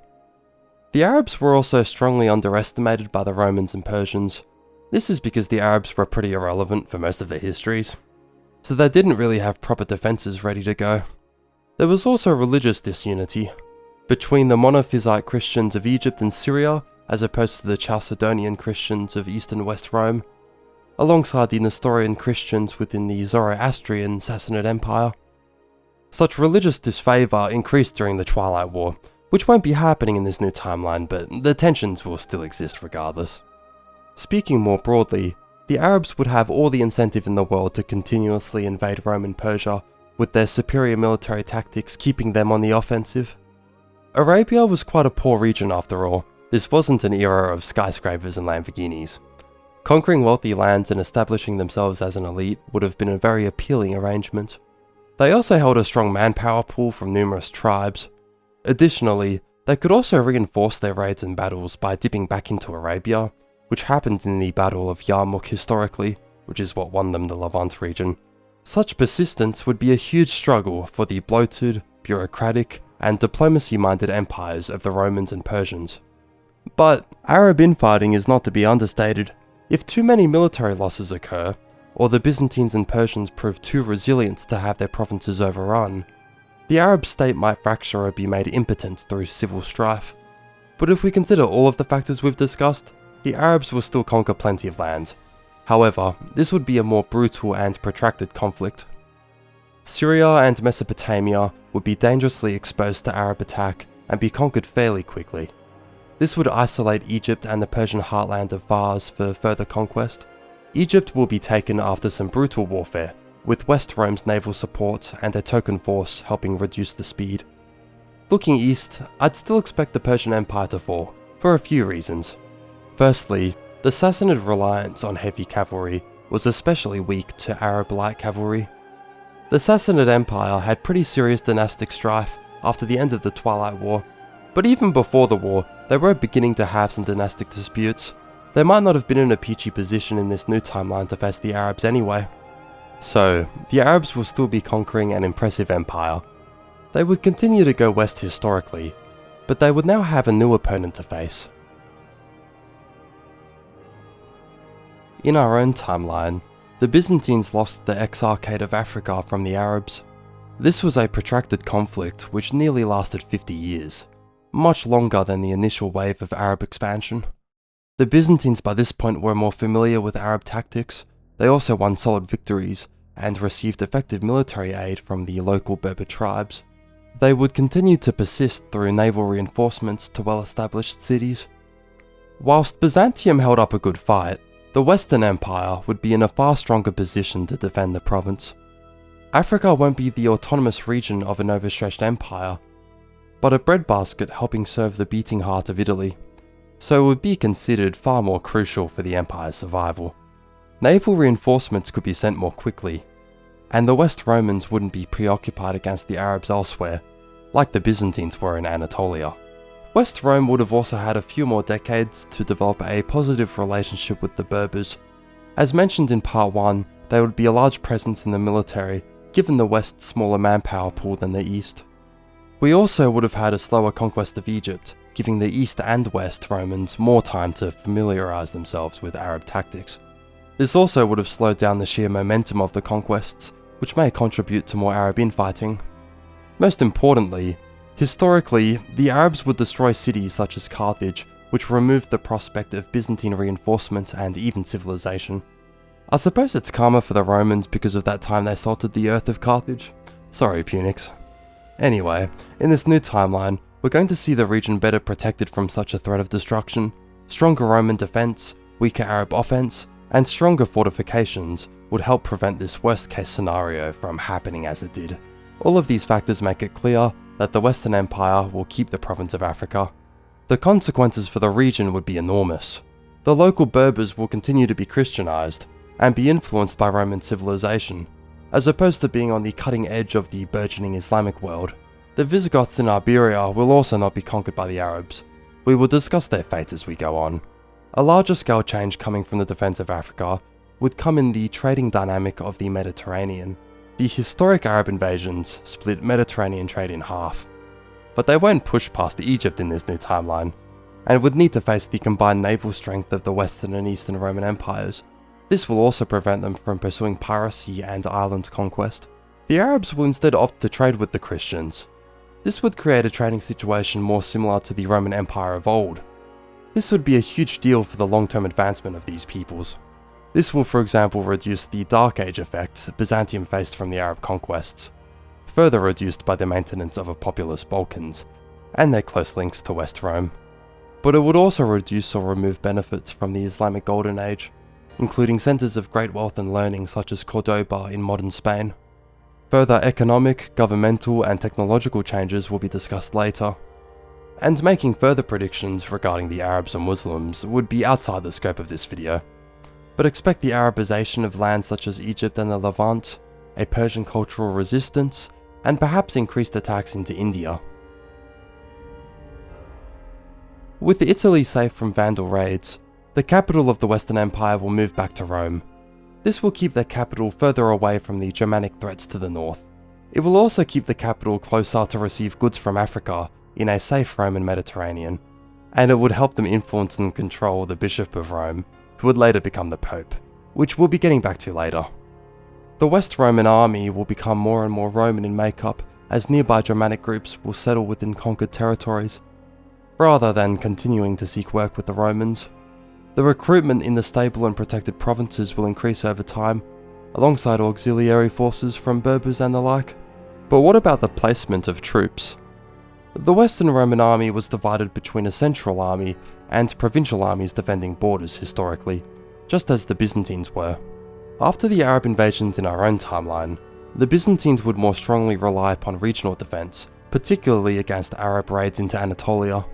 The Arabs were also strongly underestimated by the Romans and Persians. This is because the Arabs were pretty irrelevant for most of their histories, so they didn't really have proper defences ready to go. There was also religious disunity between the monophysite Christians of Egypt and Syria as opposed to the Chalcedonian Christians of East and West Rome. alongside the Nestorian Christians within the Zoroastrian Sassanid Empire. Such religious disfavour increased during the Twilight War, which won't be happening in this new timeline, but the tensions will still exist regardless. Speaking more broadly, the Arabs would have all the incentive in the world to continuously invade Rome and Persia, with their superior military tactics keeping them on the offensive. Arabia was quite a poor region after all. This wasn't an era of skyscrapers and Lamborghinis. Conquering wealthy lands and establishing themselves as an elite would have been a very appealing arrangement. They also held a strong manpower pool from numerous tribes. Additionally, they could also reinforce their raids and battles by dipping back into Arabia, which happened in the Battle of Yarmouk historically, which is what won them the Levant region. Such persistence would be a huge struggle for the bloated, bureaucratic, and diplomacy-minded empires of the Romans and Persians. But Arab infighting is not to be understated. If too many military losses occur, or the Byzantines and Persians prove too resilient to have their provinces overrun, the Arab state might fracture or be made impotent through civil strife. But if we consider all of the factors we've discussed, the Arabs will still conquer plenty of land. However, this would be a more brutal and protracted conflict. Syria and Mesopotamia would be dangerously exposed to Arab attack and be conquered fairly quickly. This would isolate Egypt and the Persian heartland of Fars for further conquest. Egypt will be taken after some brutal warfare, with West Rome's naval support and a token force helping reduce the speed. Looking east, I'd still expect the Persian Empire to fall, for a few reasons. Firstly, the Sassanid reliance on heavy cavalry was especially weak to Arab light cavalry. The Sassanid Empire had pretty serious dynastic strife after the end of the Twilight War, but even before the war, they were beginning to have some dynastic disputes. They might not have been in a peachy position in this new timeline to face the Arabs anyway. So, the Arabs will still be conquering an impressive empire. They would continue to go west historically, but they would now have a new opponent to face. In our own timeline, the Byzantines lost the Exarchate of Africa from the Arabs. This was a protracted conflict which nearly lasted 50 years, much longer than the initial wave of Arab expansion. The Byzantines by this point were more familiar with Arab tactics. They also won solid victories and received effective military aid from the local Berber tribes. They would continue to persist through naval reinforcements to well-established cities. Whilst Byzantium held up a good fight, the Western Empire would be in a far stronger position to defend the province. Africa won't be the autonomous region of an overstretched empire, but a breadbasket helping serve the beating heart of Italy, so it would be considered far more crucial for the empire's survival. Naval reinforcements could be sent more quickly, and the West Romans wouldn't be preoccupied against the Arabs elsewhere, like the Byzantines were in Anatolia. West Rome would have also had a few more decades to develop a positive relationship with the Berbers. As mentioned in part 1, they would be a large presence in the military, given the West's smaller manpower pool than the East. We also would have had a slower conquest of Egypt, giving the East and West Romans more time to familiarise themselves with Arab tactics. This also would have slowed down the sheer momentum of the conquests, which may contribute to more Arab infighting. Most importantly, historically, the Arabs would destroy cities such as Carthage, which removed the prospect of Byzantine reinforcement and even civilization. I suppose it's karma for the Romans because of that time they salted the earth of Carthage. Sorry, Punics. Anyway, in this new timeline, we're going to see the region better protected from such a threat of destruction. Stronger Roman defense, weaker Arab offense, and stronger fortifications would help prevent this worst case scenario from happening as it did. All of these factors make it clear that the Western Empire will keep the province of Africa. The consequences for the region would be enormous. The local Berbers will continue to be Christianized and be influenced by Roman civilization, as opposed to being on the cutting edge of the burgeoning Islamic world. The Visigoths in Iberia will also not be conquered by the Arabs. We will discuss their fate as we go on. A larger scale change coming from the defense of Africa would come in the trading dynamic of the Mediterranean. The historic Arab invasions split Mediterranean trade in half, but they won't push past Egypt in this new timeline, and would need to face the combined naval strength of the Western and Eastern Roman empires. This will also prevent them from pursuing piracy and island conquest. The Arabs will instead opt to trade with the Christians. This would create a trading situation more similar to the Roman Empire of old. This would be a huge deal for the long-term advancement of these peoples. This will, for example, reduce the Dark Age effect Byzantium faced from the Arab conquests, further reduced by the maintenance of a populous Balkans and their close links to West Rome. But it would also reduce or remove benefits from the Islamic Golden Age, including centres of great wealth and learning such as Cordoba in modern Spain. Further economic, governmental and technological changes will be discussed later, and making further predictions regarding the Arabs and Muslims would be outside the scope of this video, but expect the Arabization of lands such as Egypt and the Levant, a Persian cultural resistance, and perhaps increased attacks into India. With Italy safe from Vandal raids, the capital of the Western Empire will move back to Rome. This will keep their capital further away from the Germanic threats to the north. It will also keep the capital closer to receive goods from Africa in a safe Roman Mediterranean, and it would help them influence and control the Bishop of Rome, who would later become the Pope, which we'll be getting back to later. The West Roman army will become more and more Roman in makeup as nearby Germanic groups will settle within conquered territories, rather than continuing to seek work with the Romans. The recruitment in the stable and protected provinces will increase over time, alongside auxiliary forces from Berbers and the like. But what about the placement of troops? The Western Roman army was divided between a central army and provincial armies defending borders historically, just as the Byzantines were. After the Arab invasions in our own timeline, the Byzantines would more strongly rely upon regional defense, particularly against Arab raids into Anatolia.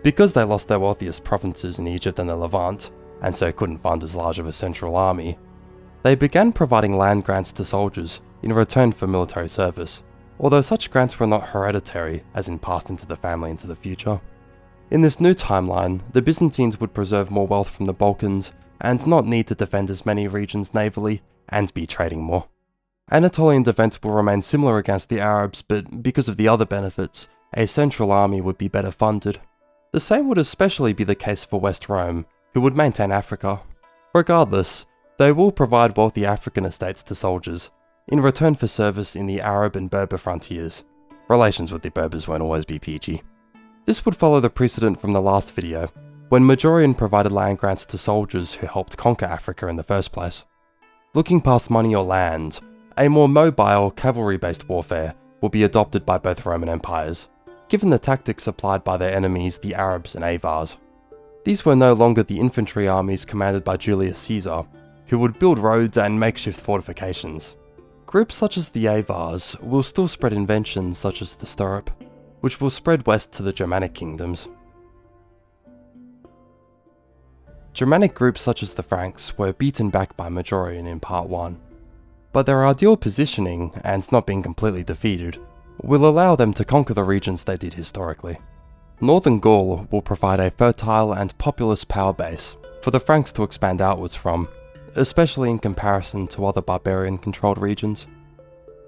Because they lost their wealthiest provinces in Egypt and the Levant, and so couldn't fund as large of a central army, they began providing land grants to soldiers in return for military service, although such grants were not hereditary, as in passed into the family into the future. In this new timeline, the Byzantines would preserve more wealth from the Balkans and not need to defend as many regions navally and be trading more. Anatolian defense will remain similar against the Arabs, but because of the other benefits, a central army would be better funded. The same would especially be the case for West Rome, who would maintain Africa. Regardless, they will provide wealthy African estates to soldiers, in return for service in the Arab and Berber frontiers. Relations with the Berbers won't always be peachy. This would follow the precedent from the last video, when Majorian provided land grants to soldiers who helped conquer Africa in the first place. Looking past money or land, a more mobile, cavalry-based warfare will be adopted by both Roman empires, given the tactics applied by their enemies, the Arabs and Avars. These were no longer the infantry armies commanded by Julius Caesar, who would build roads and makeshift fortifications. Groups such as the Avars will still spread inventions such as the stirrup, which will spread west to the Germanic kingdoms. Germanic groups such as the Franks were beaten back by Majorian in Part 1, but their ideal positioning, and not being completely defeated, will allow them to conquer the regions they did historically. Northern Gaul will provide a fertile and populous power base for the Franks to expand outwards from, especially in comparison to other barbarian-controlled regions.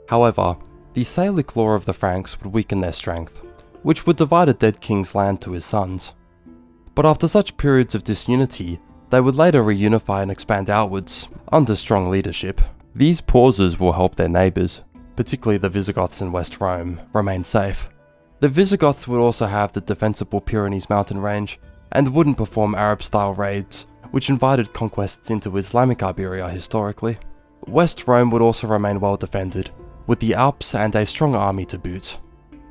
However, the Salic law of the Franks would weaken their strength, which would divide a dead king's land to his sons. But after such periods of disunity, they would later reunify and expand outwards, under strong leadership. These pauses will help their neighbours, particularly the Visigoths in West Rome, remain safe. The Visigoths would also have the defensible Pyrenees mountain range, and wouldn't perform Arab-style raids, which invited conquests into Islamic Iberia historically. West Rome would also remain well defended, with the Alps and a strong army to boot.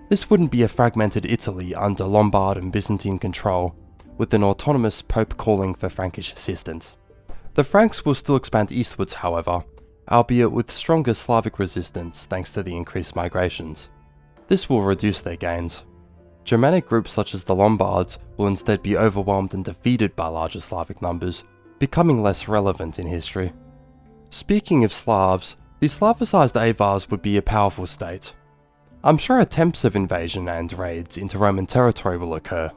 This wouldn't be a fragmented Italy under Lombard and Byzantine control, with an autonomous pope calling for Frankish assistance. The Franks will still expand eastwards, however, albeit with stronger Slavic resistance thanks to the increased migrations. This will reduce their gains. Germanic groups such as the Lombards will instead be overwhelmed and defeated by larger Slavic numbers, becoming less relevant in history. Speaking of Slavs, the Slavicized Avars would be a powerful state. I'm sure attempts of invasion and raids into Roman territory will occur.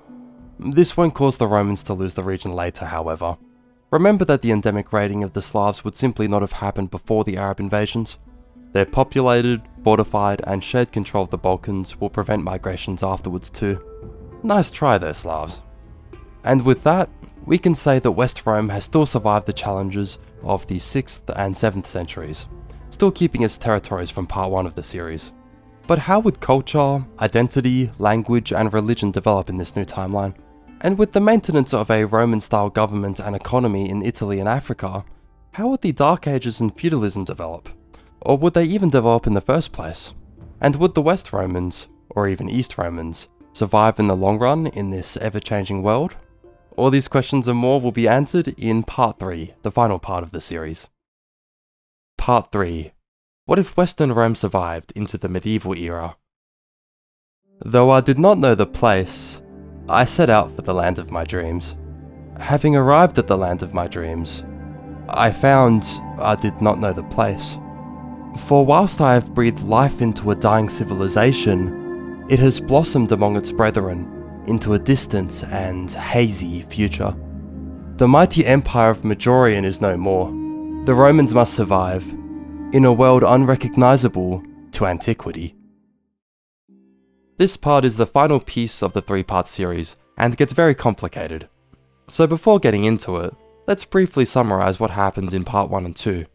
This won't cause the Romans to lose the region later, however. Remember that the endemic raiding of the Slavs would simply not have happened before the Arab invasions. Their populated, fortified, and shared control of the Balkans will prevent migrations afterwards too. Nice try there, Slavs. And with that, we can say that West Rome has still survived the challenges of the 6th and 7th centuries, still keeping its territories from part 1 of the series. But how would culture, identity, language, and religion develop in this new timeline? And with the maintenance of a Roman-style government and economy in Italy and Africa, How would the Dark Ages and feudalism develop? Or would they even develop in the first place? And would the West Romans, or even East Romans, survive in the long run in this ever-changing world? All these questions and more will be answered in Part 3, the final part of the series. Part 3. What if Western Rome survived into the medieval era? Though I did not know the place, I set out for the land of my dreams. Having arrived at the land of my dreams, I found I did not know the place. For whilst I have breathed life into a dying civilization, it has blossomed among its brethren into a distant and hazy future. The mighty Empire of Majorian is no more. The Romans must survive, in a world unrecognizable to antiquity. This part is the final piece of the 3-part series, and gets very complicated. So before getting into it, let's briefly summarize what happened in Part 1 and 2.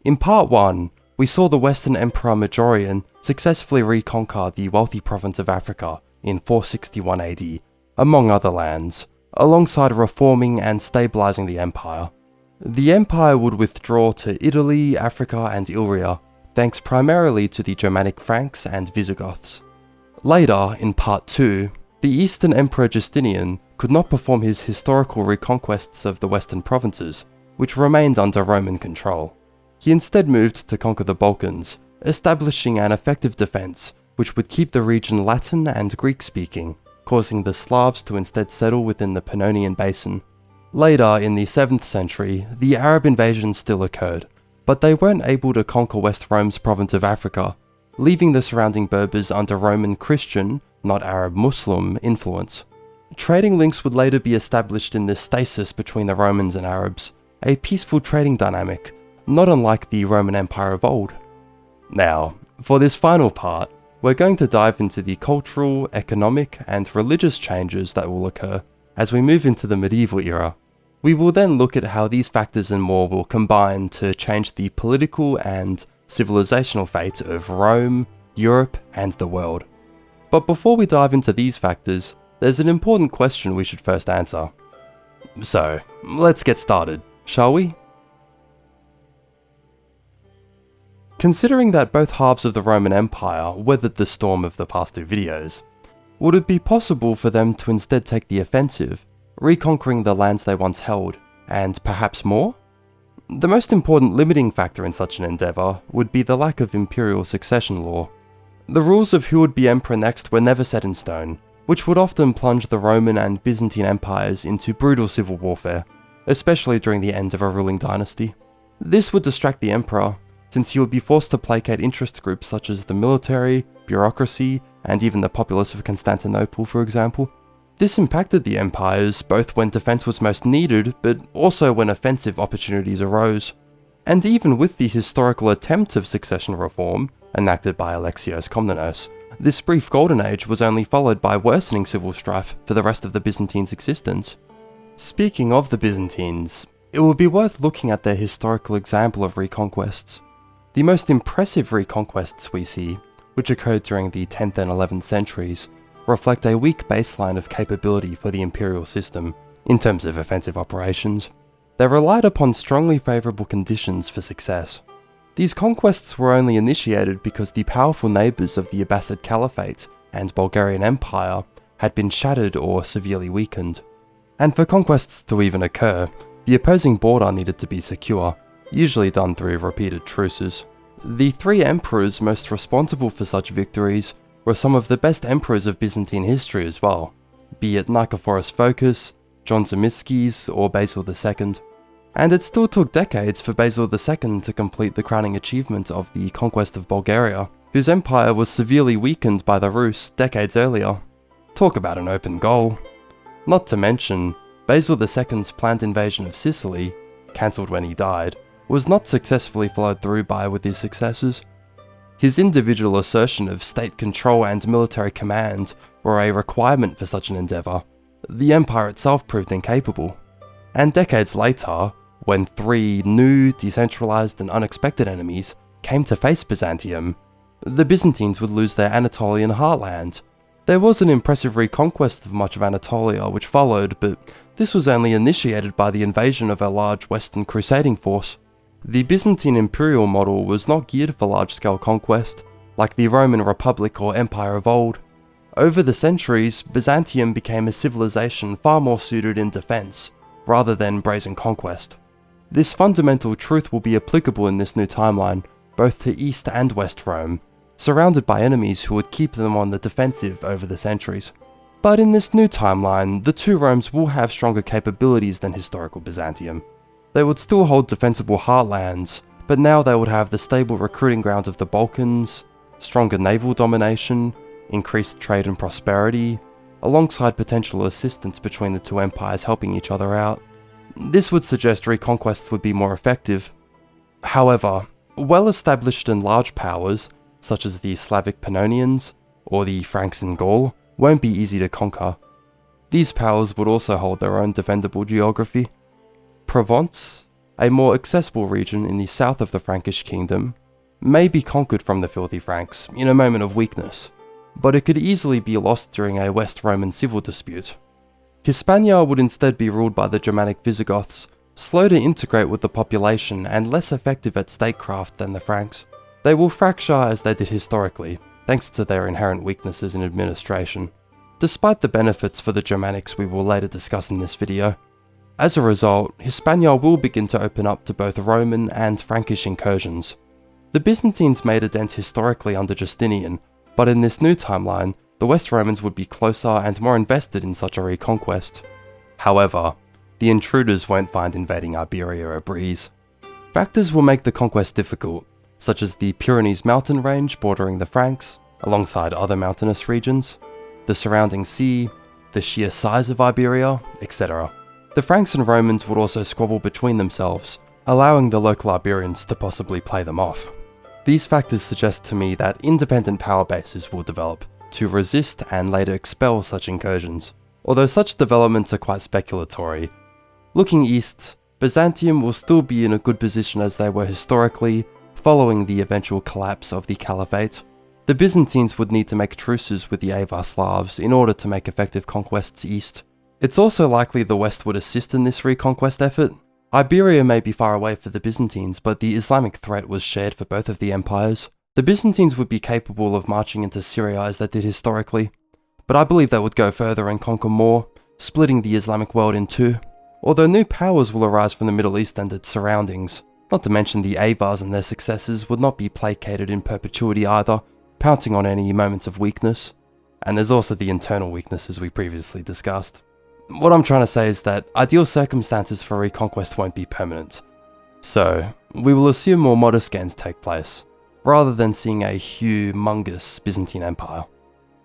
In Part 1, we saw the Western Emperor Majorian successfully reconquer the wealthy province of Africa in 461 AD, among other lands, alongside reforming and stabilizing the empire. The empire would withdraw to Italy, Africa and Illyria, thanks primarily to the Germanic Franks and Visigoths. Later, in Part 2, the Eastern Emperor Justinian could not perform his historical reconquests of the western provinces, which remained under Roman control. He instead moved to conquer the Balkans, establishing an effective defense which would keep the region Latin and Greek-speaking, causing the Slavs to instead settle within the Pannonian Basin. Later, in the 7th century, the Arab invasion still occurred, but they weren't able to conquer West Rome's province of Africa, leaving the surrounding Berbers under Roman Christian, not Arab Muslim, influence. Trading links would later be established in this stasis between the Romans and Arabs, a peaceful trading dynamic, not unlike the Roman Empire of old. Now, for this final part, we're going to dive into the cultural, economic, and religious changes that will occur as we move into the medieval era. We will then look at how these factors and more will combine to change the political and civilizational fate of Rome, Europe, and the world. But before we dive into these factors, there's an important question we should first answer. So, let's get started, shall we? Considering that both halves of the Roman Empire weathered the storm of the past 2 videos, would it be possible for them to instead take the offensive, reconquering the lands they once held, and perhaps more? The most important limiting factor in such an endeavour would be the lack of imperial succession law. The rules of who would be emperor next were never set in stone, which would often plunge the Roman and Byzantine empires into brutal civil warfare, especially during the end of a ruling dynasty. This would distract the emperor, since he would be forced to placate interest groups such as the military, bureaucracy, and even the populace of Constantinople, for example. This impacted the empires both when defense was most needed, but also when offensive opportunities arose. And even with the historical attempt of succession reform, enacted by Alexios Komnenos, this brief golden age was only followed by worsening civil strife for the rest of the Byzantines' existence. Speaking of the Byzantines, it would be worth looking at their historical example of reconquests. The most impressive reconquests we see, which occurred during the 10th and 11th centuries, reflect a weak baseline of capability for the imperial system in terms of offensive operations. They relied upon strongly favourable conditions for success. These conquests were only initiated because the powerful neighbours of the Abbasid Caliphate and Bulgarian Empire had been shattered or severely weakened. And for conquests to even occur, the opposing border needed to be secure, usually done through repeated truces. The 3 emperors most responsible for such victories were some of the best emperors of Byzantine history as well, be it Nikephoros Phocas, John Zimisces, or Basil II. And it still took decades for Basil II to complete the crowning achievement of the conquest of Bulgaria, whose empire was severely weakened by the Rus decades earlier. Talk about an open goal. Not to mention, Basil II's planned invasion of Sicily, cancelled when he died, was not successfully followed through by with his successors. His individual assertion of state control and military command were a requirement for such an endeavour. The empire itself proved incapable. And decades later, when 3 new, decentralised and unexpected enemies came to face Byzantium, the Byzantines would lose their Anatolian heartland, There was an impressive reconquest of much of Anatolia which followed, but this was only initiated by the invasion of a large Western crusading force. The Byzantine imperial model was not geared for large-scale conquest, like the Roman Republic or Empire of old. Over the centuries, Byzantium became a civilization far more suited in defense, rather than brazen conquest. This fundamental truth will be applicable in this new timeline, both to East and West Rome, surrounded by enemies who would keep them on the defensive over the centuries. But in this new timeline, the two Romes will have stronger capabilities than historical Byzantium. They would still hold defensible heartlands, but now they would have the stable recruiting ground of the Balkans, stronger naval domination, increased trade and prosperity, alongside potential assistance between the two empires helping each other out. This would suggest reconquest would be more effective. However, well-established and large powers, such as the Slavic Pannonians or the Franks in Gaul, won't be easy to conquer. These powers would also hold their own defendable geography. Provence, a more accessible region in the south of the Frankish kingdom, may be conquered from the filthy Franks in a moment of weakness, but it could easily be lost during a West Roman civil dispute. Hispania would instead be ruled by the Germanic Visigoths, slow to integrate with the population and less effective at statecraft than the Franks. They will fracture as they did historically, thanks to their inherent weaknesses in administration, despite the benefits for the Germanics we will later discuss in this video. As a result, Hispania will begin to open up to both Roman and Frankish incursions. The Byzantines made a dent historically under Justinian, but in this new timeline, the West Romans would be closer and more invested in such a reconquest. However, the intruders won't find invading Iberia a breeze. Factors will make the conquest difficult, such as the Pyrenees mountain range bordering the Franks, alongside other mountainous regions, the surrounding sea, the sheer size of Iberia, etc. The Franks and Romans would also squabble between themselves, allowing the local Iberians to possibly play them off. These factors suggest to me that independent power bases will develop to resist and later expel such incursions, although such developments are quite speculatory. Looking east, Byzantium will still be in a good position as they were historically, following the eventual collapse of the Caliphate. The Byzantines would need to make truces with the Avar Slavs in order to make effective conquests east. It's also likely the West would assist in this reconquest effort. Iberia may be far away for the Byzantines, but the Islamic threat was shared for both of the empires. The Byzantines would be capable of marching into Syria as they did historically, but I believe they would go further and conquer more, splitting the Islamic world in two. Although new powers will arise from the Middle East and its surroundings, not to mention the Avars and their successors would not be placated in perpetuity either, pouncing on any moments of weakness. And there's also the internal weaknesses we previously discussed. What I'm trying to say is that ideal circumstances for reconquest won't be permanent. So, we will assume more modest gains take place, rather than seeing a humongous Byzantine Empire.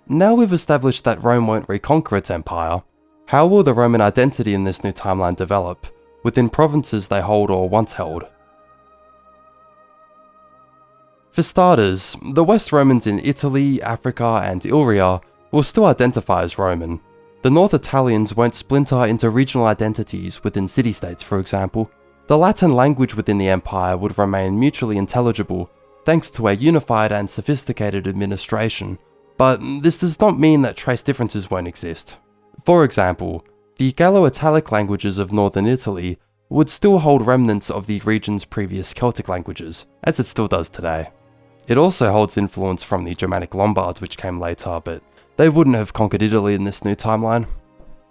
Now we've established that Rome won't reconquer its empire, how will the Roman identity in this new timeline develop, within provinces they hold or once held? For starters, the West Romans in Italy, Africa, and Illyria will still identify as Roman. The North Italians won't splinter into regional identities within city-states, for example. The Latin language within the empire would remain mutually intelligible, thanks to a unified and sophisticated administration, but this does not mean that trace differences won't exist. For example, the Gallo-Italic languages of northern Italy would still hold remnants of the region's previous Celtic languages, as it still does today. It also holds influence from the Germanic Lombards which came later, but they wouldn't have conquered Italy in this new timeline.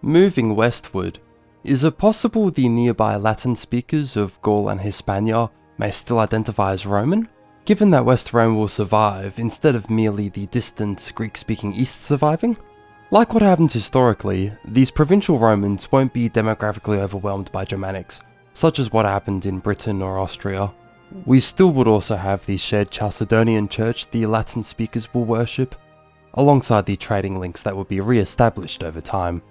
Moving westward, is it possible the nearby Latin speakers of Gaul and Hispania may still identify as Roman? Given that West Rome will survive, instead of merely the distant Greek-speaking East surviving? Like what happened historically, these provincial Romans won't be demographically overwhelmed by Germanics, such as what happened in Britain or Austria. We still would also have the shared Chalcedonian church the Latin speakers will worship, alongside the trading links that would be re-established over time.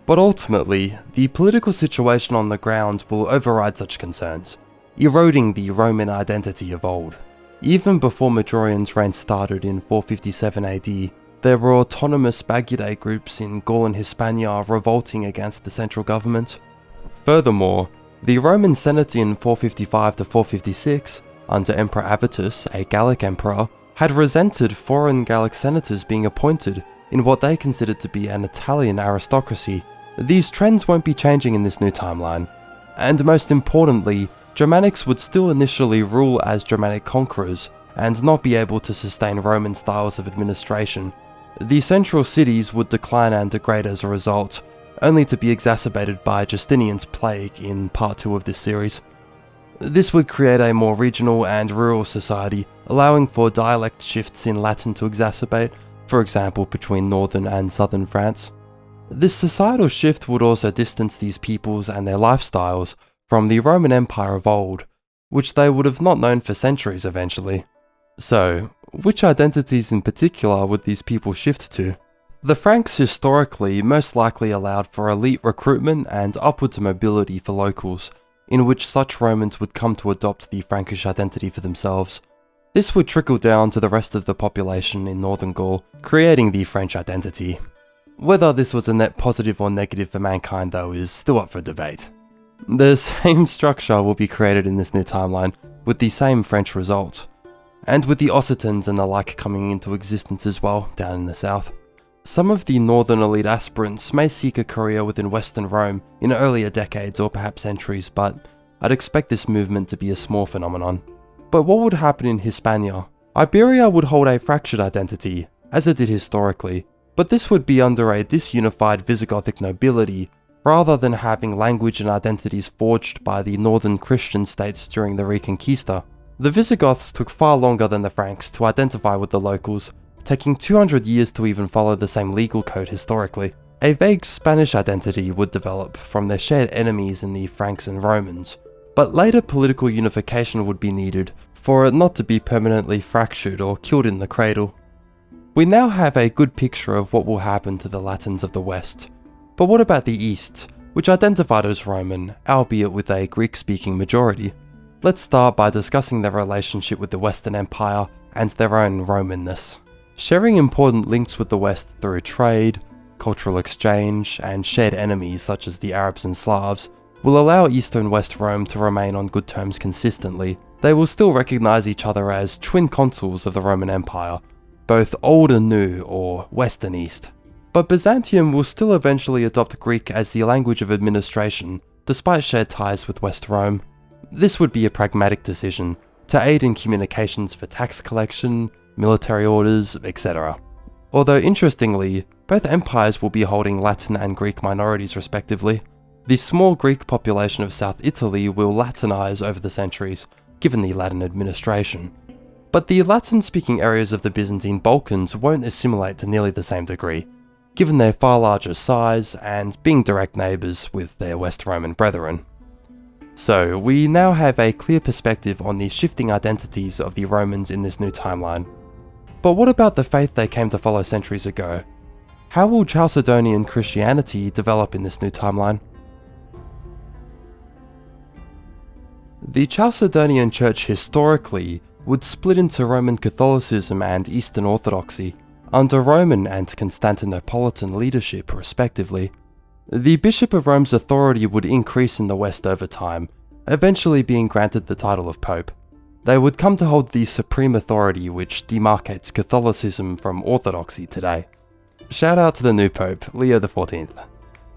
But ultimately, the political situation on the ground will override such concerns, eroding the Roman identity of old. Even before Majorian's reign started in 457 AD, there were autonomous Baghidae groups in Gaul and Hispania revolting against the central government. Furthermore, the Roman Senate in 455 to 456, under Emperor Avitus, a Gallic emperor, had resented foreign Gallic senators being appointed in what they considered to be an Italian aristocracy. These trends won't be changing in this new timeline. And most importantly, Germanics would still initially rule as Germanic conquerors, and not be able to sustain Roman styles of administration. The central cities would decline and degrade as a result, only to be exacerbated by Justinian's plague in part 2 of this series. This would create a more regional and rural society, allowing for dialect shifts in Latin to exacerbate, for example between northern and southern France. This societal shift would also distance these peoples and their lifestyles from the Roman Empire of old, which they would have not known for centuries eventually. So, which identities in particular would these people shift to? The Franks historically most likely allowed for elite recruitment and upwards mobility for locals, in which such Romans would come to adopt the Frankish identity for themselves. This would trickle down to the rest of the population in northern Gaul, creating the French identity. Whether this was a net positive or negative for mankind though is still up for debate. The same structure will be created in this new timeline, with the same French result, and with the Occitans and the like coming into existence as well down in the south. Some of the northern elite aspirants may seek a career within Western Rome in earlier decades or perhaps centuries, but I'd expect this movement to be a small phenomenon. But what would happen in Hispania? Iberia would hold a fractured identity, as it did historically, but this would be under a disunified Visigothic nobility, rather than having language and identities forged by the northern Christian states during the Reconquista. The Visigoths took far longer than the Franks to identify with the locals, taking 200 years to even follow the same legal code historically. A vague Spanish identity would develop from their shared enemies in the Franks and Romans, but later political unification would be needed for it not to be permanently fractured or killed in the cradle. We now have a good picture of what will happen to the Latins of the West, but what about the East, which identified as Roman, albeit with a Greek-speaking majority? Let's start by discussing their relationship with the Western Empire and their own Romanness. Sharing important links with the West through trade, cultural exchange, and shared enemies such as the Arabs and Slavs will allow East and West Rome to remain on good terms consistently. They will still recognize each other as twin consuls of the Roman Empire, both old and new, or West and East. But Byzantium will still eventually adopt Greek as the language of administration, despite shared ties with West Rome. This would be a pragmatic decision, to aid in communications for tax collection, military orders, etc. Although interestingly, both empires will be holding Latin and Greek minorities respectively. The small Greek population of South Italy will Latinize over the centuries, given the Latin administration. But the Latin-speaking areas of the Byzantine Balkans won't assimilate to nearly the same degree, given their far larger size and being direct neighbours with their West Roman brethren. So, we now have a clear perspective on the shifting identities of the Romans in this new timeline. But what about the faith they came to follow centuries ago? How will Chalcedonian Christianity develop in this new timeline? The Chalcedonian Church historically would split into Roman Catholicism and Eastern Orthodoxy, under Roman and Constantinopolitan leadership respectively. The Bishop of Rome's authority would increase in the West over time, eventually being granted the title of Pope. They would come to hold the supreme authority which demarcates Catholicism from Orthodoxy today. Shout out to the new Pope, Leo XIV.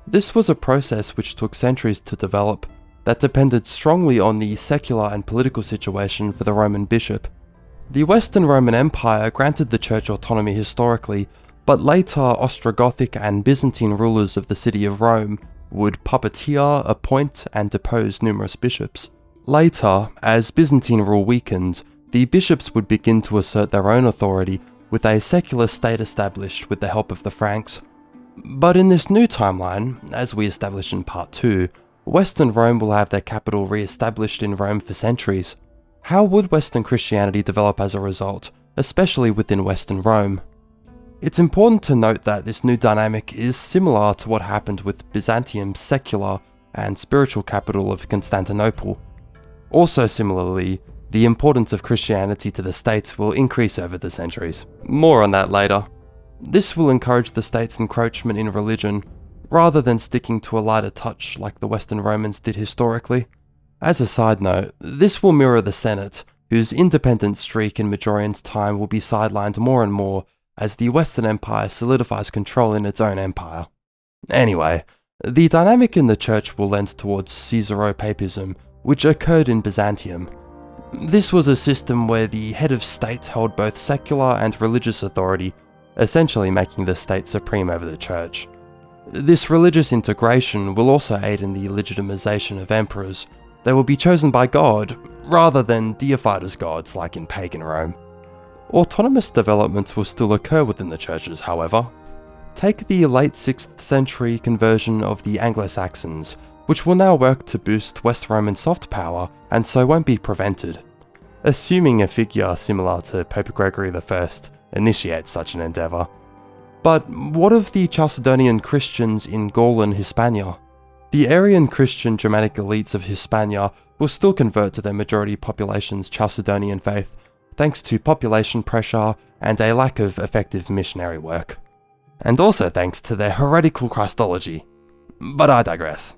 This was a process which took centuries to develop, that depended strongly on the secular and political situation for the Roman bishop. The Western Roman Empire granted the church autonomy historically, but later Ostrogothic and Byzantine rulers of the city of Rome would puppeteer, appoint, and depose numerous bishops. Later, as Byzantine rule weakened, the bishops would begin to assert their own authority with a secular state established with the help of the Franks. But in this new timeline, as we established in part 2, Western Rome will have their capital re-established in Rome for centuries. How would Western Christianity develop as a result, especially within Western Rome? It's important to note that this new dynamic is similar to what happened with Byzantium's secular and spiritual capital of Constantinople. Also similarly, the importance of Christianity to the states will increase over the centuries. More on that later. This will encourage the state's encroachment in religion, rather than sticking to a lighter touch like the Western Romans did historically. As a side note, this will mirror the Senate, whose independent streak in Majorian's time will be sidelined more and more as the Western Empire solidifies control in its own empire. Anyway, the dynamic in the church will lend towards Caesaropapism, which occurred in Byzantium. This was a system where the head of state held both secular and religious authority, essentially making the state supreme over the church. This religious integration will also aid in the legitimization of emperors. They will be chosen by God, rather than deified as gods like in pagan Rome. Autonomous developments will still occur within the churches, however. Take the late 6th century conversion of the Anglo-Saxons, which will now work to boost West Roman soft power, and so won't be prevented. Assuming a figure similar to Pope Gregory I initiates such an endeavour. But what of the Chalcedonian Christians in Gaul and Hispania? The Arian Christian Germanic elites of Hispania will still convert to their majority population's Chalcedonian faith, thanks to population pressure and a lack of effective missionary work. And also thanks to their heretical Christology. But I digress.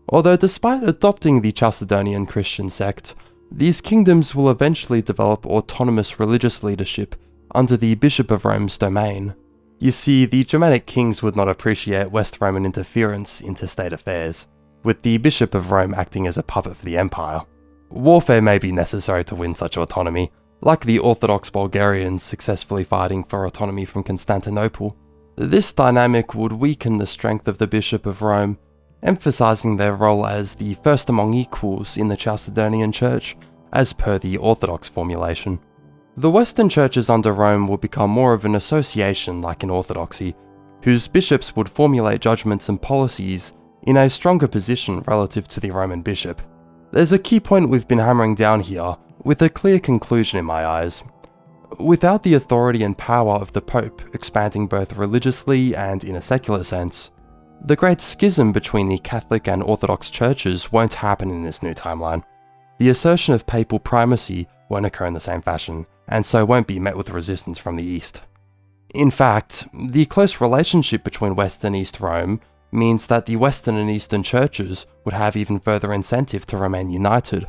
Although despite adopting the Chalcedonian Christian sect, these kingdoms will eventually develop autonomous religious leadership under the Bishop of Rome's domain. You see, the Germanic kings would not appreciate West Roman interference into state affairs, with the Bishop of Rome acting as a puppet for the empire. Warfare may be necessary to win such autonomy, like the Orthodox Bulgarians successfully fighting for autonomy from Constantinople. This dynamic would weaken the strength of the Bishop of Rome, emphasizing their role as the first among equals in the Chalcedonian Church, as per the Orthodox formulation. The Western churches under Rome will become more of an association like in Orthodoxy, whose bishops would formulate judgments and policies in a stronger position relative to the Roman bishop. There's a key point we've been hammering down here, with a clear conclusion in my eyes. Without the authority and power of the Pope expanding both religiously and in a secular sense, the great schism between the Catholic and Orthodox churches won't happen in this new timeline. The assertion of papal primacy won't occur in the same fashion, and so won't be met with resistance from the East. In fact, the close relationship between West and East Rome means that the Western and Eastern churches would have even further incentive to remain united.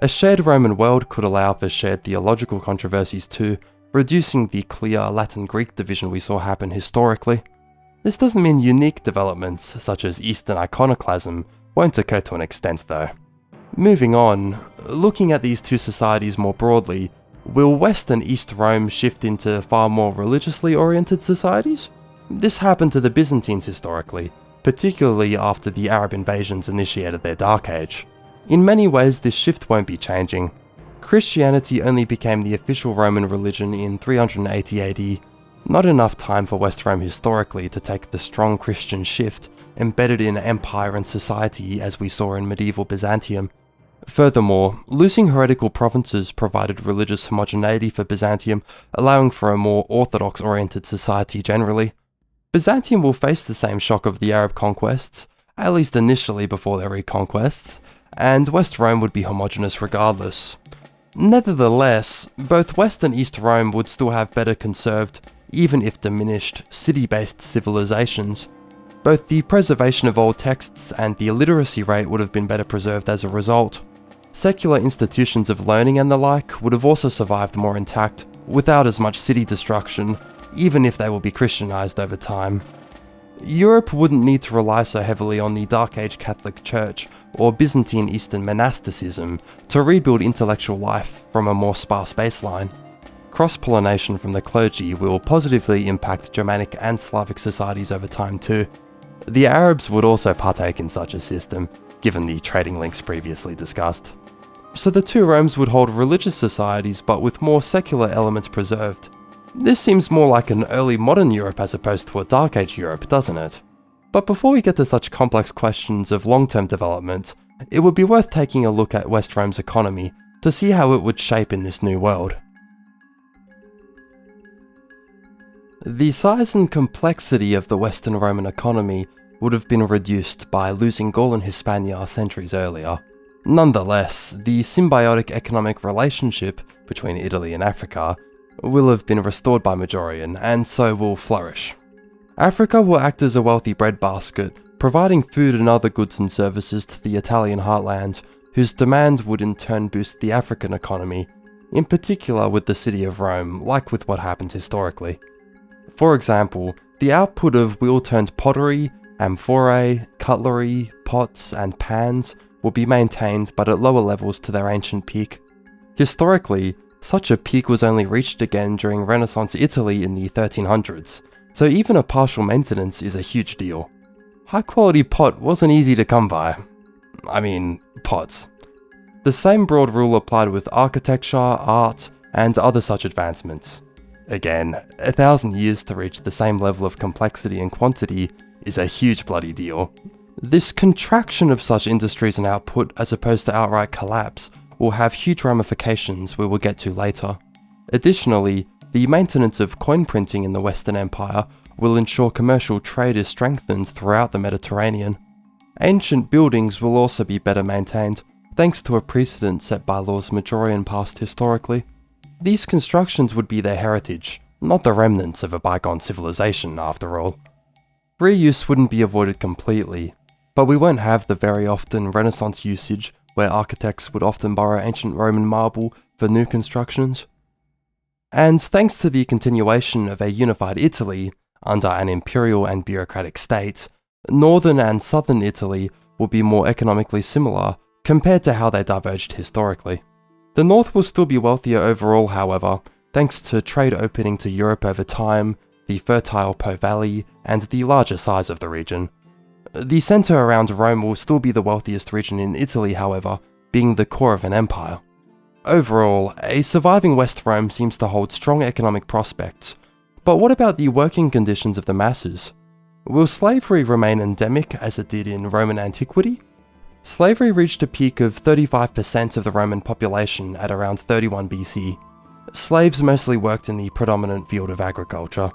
A shared Roman world could allow for shared theological controversies too, reducing the clear Latin-Greek division we saw happen historically. This doesn't mean unique developments, such as Eastern iconoclasm, won't occur to an extent though. Moving on, looking at these two societies more broadly, will West and East Rome shift into far more religiously oriented societies? This happened to the Byzantines historically, particularly after the Arab invasions initiated their Dark Age. In many ways, this shift won't be changing. Christianity only became the official Roman religion in 380 AD, not enough time for West Rome historically to take the strong Christian shift embedded in empire and society as we saw in medieval Byzantium. Furthermore, losing heretical provinces provided religious homogeneity for Byzantium, allowing for a more orthodox-oriented society generally. Byzantium will face the same shock of the Arab conquests, at least initially before their reconquests, and West Rome would be homogeneous regardless. Nevertheless, both West and East Rome would still have better conserved, even if diminished, city-based civilizations. Both the preservation of old texts and the illiteracy rate would have been better preserved as a result. Secular institutions of learning and the like would have also survived more intact, without as much city destruction, even if they will be Christianized over time. Europe wouldn't need to rely so heavily on the Dark Age Catholic Church or Byzantine Eastern monasticism to rebuild intellectual life from a more sparse baseline. Cross-pollination from the clergy will positively impact Germanic and Slavic societies over time too. The Arabs would also partake in such a system, given the trading links previously discussed. So the two Romes would hold religious societies but with more secular elements preserved. This seems more like an early modern Europe as opposed to a Dark Age Europe, doesn't it? But before we get to such complex questions of long-term development, it would be worth taking a look at West Rome's economy to see how it would shape in this new world. The size and complexity of the Western Roman economy would have been reduced by losing Gaul and Hispania centuries earlier. Nonetheless, the symbiotic economic relationship between Italy and Africa will have been restored by Majorian, and so will flourish. Africa will act as a wealthy breadbasket, providing food and other goods and services to the Italian heartland, whose demand would in turn boost the African economy, in particular with the city of Rome, like with what happened historically. For example, the output of wheel-turned pottery, amphorae, cutlery, pots, and pans will be maintained but at lower levels to their ancient peak. Historically, such a peak was only reached again during Renaissance Italy in the 1300s, so even a partial maintenance is a huge deal. High-quality pot wasn't easy to come by. I mean, pots. The same broad rule applied with architecture, art, and other such advancements. Again, 1,000 years to reach the same level of complexity and quantity is a huge bloody deal. This contraction of such industries and output, as opposed to outright collapse, will have huge ramifications we will get to later. Additionally, the maintenance of coin printing in the Western Empire will ensure commercial trade is strengthened throughout the Mediterranean. Ancient buildings will also be better maintained, thanks to a precedent set by laws Majorian passed historically. These constructions would be their heritage, not the remnants of a bygone civilization after all. Reuse wouldn't be avoided completely, but we won't have the very often Renaissance usage where architects would often borrow ancient Roman marble for new constructions. And thanks to the continuation of a unified Italy under an imperial and bureaucratic state, northern and southern Italy will be more economically similar compared to how they diverged historically. The north will still be wealthier overall, however, thanks to trade opening to Europe over time, the fertile Po Valley, and the larger size of the region. The centre around Rome will still be the wealthiest region in Italy, however, being the core of an empire. Overall, a surviving West Rome seems to hold strong economic prospects, but what about the working conditions of the masses? Will slavery remain endemic as it did in Roman antiquity? Slavery reached a peak of 35% of the Roman population at around 31 BC. Slaves mostly worked in the predominant field of agriculture,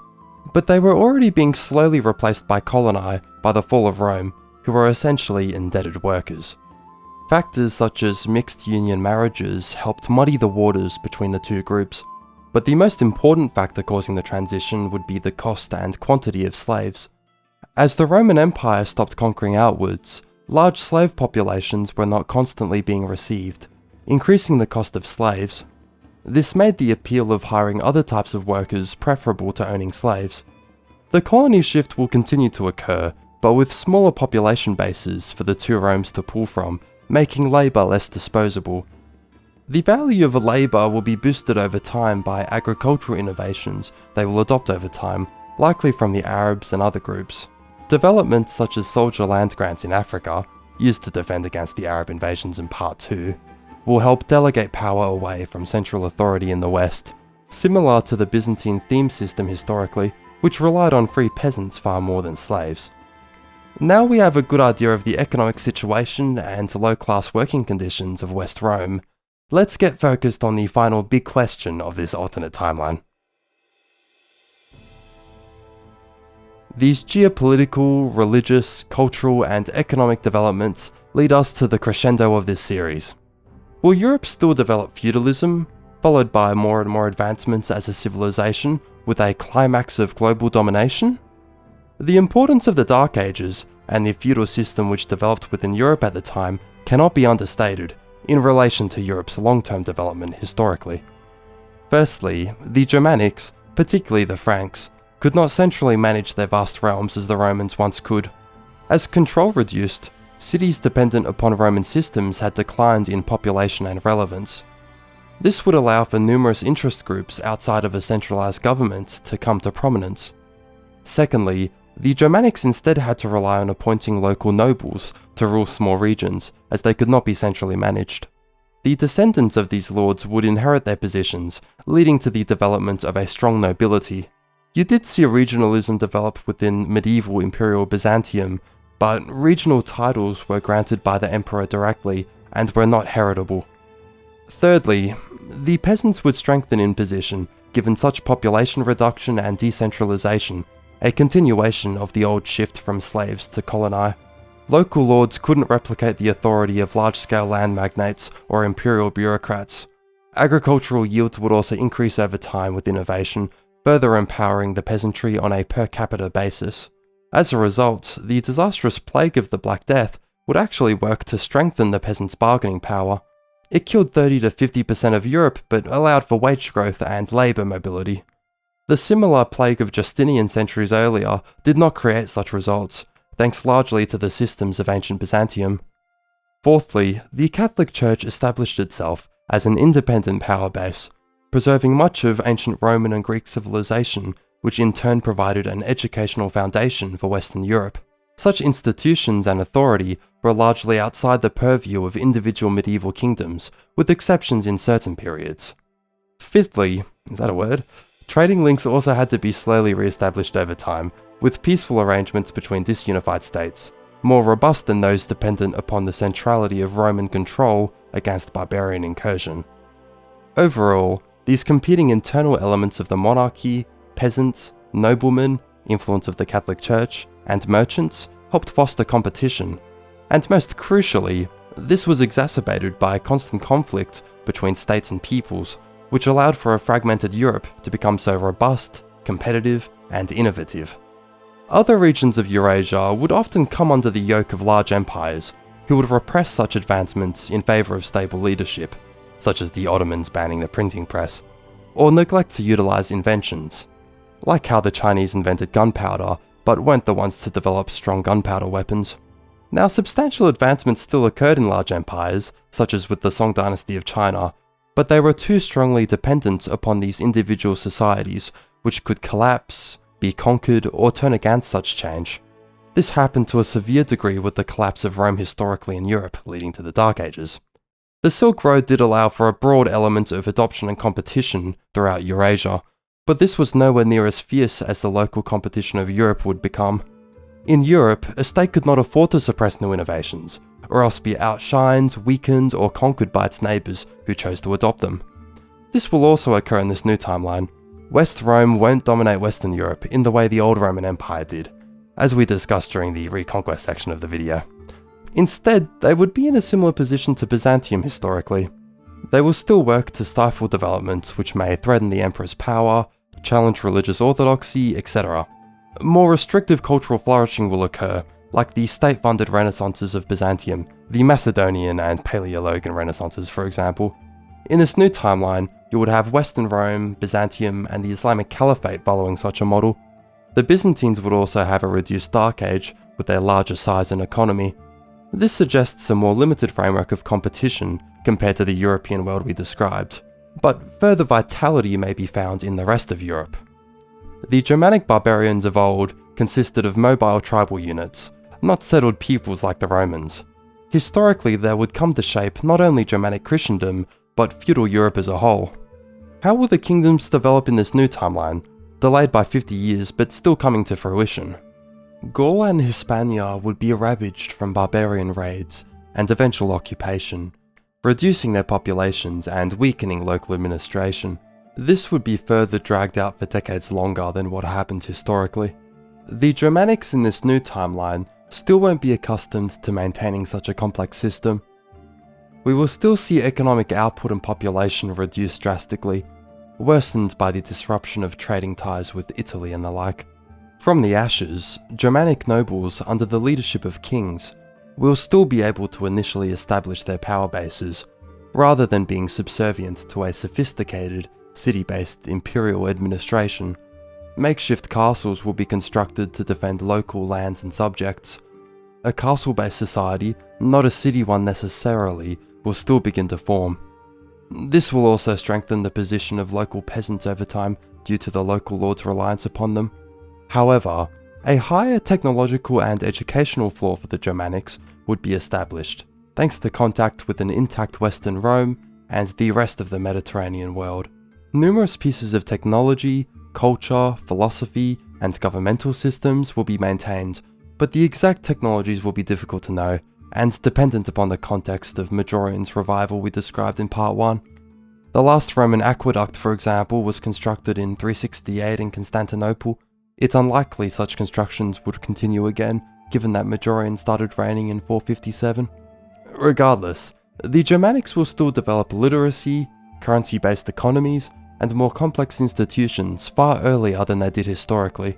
but they were already being slowly replaced by coloni by the fall of Rome, who were essentially indebted workers. Factors such as mixed union marriages helped muddy the waters between the two groups, but the most important factor causing the transition would be the cost and quantity of slaves. As the Roman Empire stopped conquering outwards, large slave populations were not constantly being received, increasing the cost of slaves. This made the appeal of hiring other types of workers preferable to owning slaves. The colony shift will continue to occur, but with smaller population bases for the two Romes to pull from, making labour less disposable. The value of labour will be boosted over time by agricultural innovations they will adopt over time, likely from the Arabs and other groups. Developments such as soldier land grants in Africa, used to defend against the Arab invasions in Part 2, will help delegate power away from central authority in the West, similar to the Byzantine theme system historically, which relied on free peasants far more than slaves. Now we have a good idea of the economic situation and low-class working conditions of West Rome, let's get focused on the final big question of this alternate timeline. These geopolitical, religious, cultural, and economic developments lead us to the crescendo of this series. Will Europe still develop feudalism, followed by more and more advancements as a civilization, with a climax of global domination? The importance of the Dark Ages, and the feudal system which developed within Europe at the time, cannot be understated in relation to Europe's long-term development historically. Firstly, the Germanics, particularly the Franks, could not centrally manage their vast realms as the Romans once could. As control reduced, cities dependent upon Roman systems had declined in population and relevance. This would allow for numerous interest groups outside of a centralized government to come to prominence. Secondly, the Germanics instead had to rely on appointing local nobles to rule small regions, as they could not be centrally managed. The descendants of these lords would inherit their positions, leading to the development of a strong nobility. You did see regionalism develop within medieval Imperial Byzantium, but regional titles were granted by the emperor directly and were not heritable. Thirdly, the peasants would strengthen in position given such population reduction and decentralization, a continuation of the old shift from slaves to coloni. Local lords couldn't replicate the authority of large-scale land magnates or imperial bureaucrats. Agricultural yields would also increase over time with innovation, further empowering the peasantry on a per capita basis. As a result, the disastrous plague of the Black Death would actually work to strengthen the peasants' bargaining power. It killed 30 to 50% of Europe, but allowed for wage growth and labour mobility. The similar plague of Justinian centuries earlier did not create such results, thanks largely to the systems of ancient Byzantium. Fourthly, the Catholic Church established itself as an independent power base, preserving much of ancient Roman and Greek civilization, which in turn provided an educational foundation for Western Europe. Such institutions and authority were largely outside the purview of individual medieval kingdoms, with exceptions in certain periods. Fifthly, is that a word? Trading links also had to be slowly re-established over time, with peaceful arrangements between disunified states, more robust than those dependent upon the centrality of Roman control against barbarian incursion. Overall, these competing internal elements of the monarchy, peasants, noblemen, influence of the Catholic Church, and merchants helped foster competition, and most crucially, this was exacerbated by a constant conflict between states and peoples, which allowed for a fragmented Europe to become so robust, competitive, and innovative. Other regions of Eurasia would often come under the yoke of large empires, who would repress such advancements in favour of stable leadership, such as the Ottomans banning the printing press, or neglect to utilise inventions, like how the Chinese invented gunpowder, but weren't the ones to develop strong gunpowder weapons. Now, substantial advancements still occurred in large empires, such as with the Song dynasty of China, but they were too strongly dependent upon these individual societies, which could collapse, be conquered, or turn against such change. This happened to a severe degree with the collapse of Rome historically in Europe, leading to the Dark Ages. The Silk Road did allow for a broad element of adoption and competition throughout Eurasia, but this was nowhere near as fierce as the local competition of Europe would become. In Europe, a state could not afford to suppress new innovations, or else be outshined, weakened, or conquered by its neighbours who chose to adopt them. This will also occur in this new timeline. West Rome won't dominate Western Europe in the way the old Roman Empire did, as we discussed during the Reconquest section of the video. Instead, they would be in a similar position to Byzantium historically. They will still work to stifle development which may threaten the emperor's power, challenge religious orthodoxy, etc. More restrictive cultural flourishing will occur, like the state-funded renaissances of Byzantium, the Macedonian and Paleologan renaissances for example. In this new timeline, you would have Western Rome, Byzantium, and the Islamic Caliphate following such a model. The Byzantines would also have a reduced Dark Age, with their larger size and economy. This suggests a more limited framework of competition compared to the European world we described, but further vitality may be found in the rest of Europe. The Germanic barbarians of old consisted of mobile tribal units, not settled peoples like the Romans. Historically, they would come to shape not only Germanic Christendom, but feudal Europe as a whole. How will the kingdoms develop in this new timeline, delayed by 50 years but still coming to fruition? Gaul and Hispania would be ravaged from barbarian raids and eventual occupation, reducing their populations and weakening local administration. This would be further dragged out for decades longer than what happened historically. The Germanics in this new timeline still won't be accustomed to maintaining such a complex system. We will still see economic output and population reduced drastically, worsened by the disruption of trading ties with Italy and the like. From the ashes, Germanic nobles under the leadership of kings will still be able to initially establish their power bases, rather than being subservient to a sophisticated, city-based imperial administration. Makeshift castles will be constructed to defend local lands and subjects. A castle-based society, not a city one necessarily, will still begin to form. This will also strengthen the position of local peasants over time due to the local lord's reliance upon them. However, a higher technological and educational floor for the Germanics would be established, thanks to contact with an intact Western Rome and the rest of the Mediterranean world. Numerous pieces of technology, culture, philosophy, and governmental systems will be maintained, but the exact technologies will be difficult to know, and dependent upon the context of Majorian's revival we described in part 1. The last Roman aqueduct, for example, was constructed in 368 in Constantinople. It's unlikely such constructions would continue again, given that Majorian started reigning in 457. Regardless, the Germanics will still develop literacy, currency-based economies, and more complex institutions far earlier than they did historically.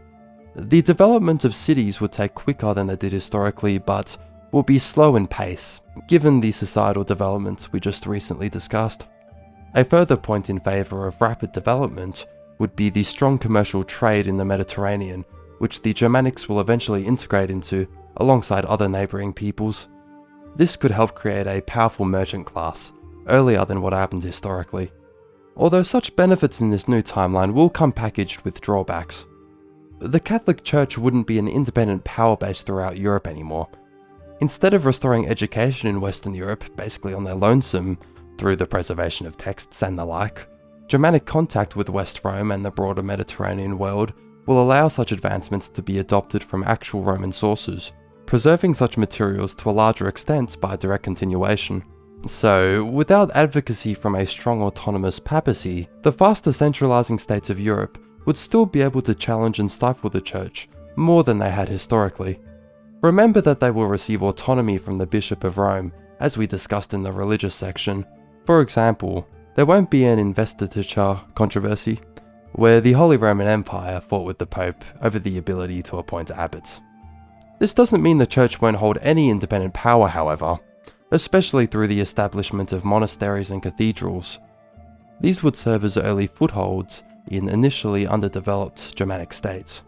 The development of cities would take quicker than they did historically, but will be slow in pace, given the societal developments we just recently discussed. A further point in favour of rapid development would be the strong commercial trade in the Mediterranean, which the Germanics will eventually integrate into alongside other neighbouring peoples. This could help create a powerful merchant class, earlier than what happened historically. Although such benefits in this new timeline will come packaged with drawbacks. The Catholic Church wouldn't be an independent power base throughout Europe anymore. Instead of restoring education in Western Europe, basically on their lonesome, through the preservation of texts and the like, Germanic contact with West Rome and the broader Mediterranean world will allow such advancements to be adopted from actual Roman sources, preserving such materials to a larger extent by direct continuation. So, without advocacy from a strong autonomous papacy, the faster centralizing states of Europe would still be able to challenge and stifle the Church more than they had historically. Remember that they will receive autonomy from the Bishop of Rome, as we discussed in the religious section. For example, there won't be an investiture controversy, where the Holy Roman Empire fought with the Pope over the ability to appoint abbots. This doesn't mean the Church won't hold any independent power, however, especially through the establishment of monasteries and cathedrals. These would serve as early footholds in initially underdeveloped Germanic states.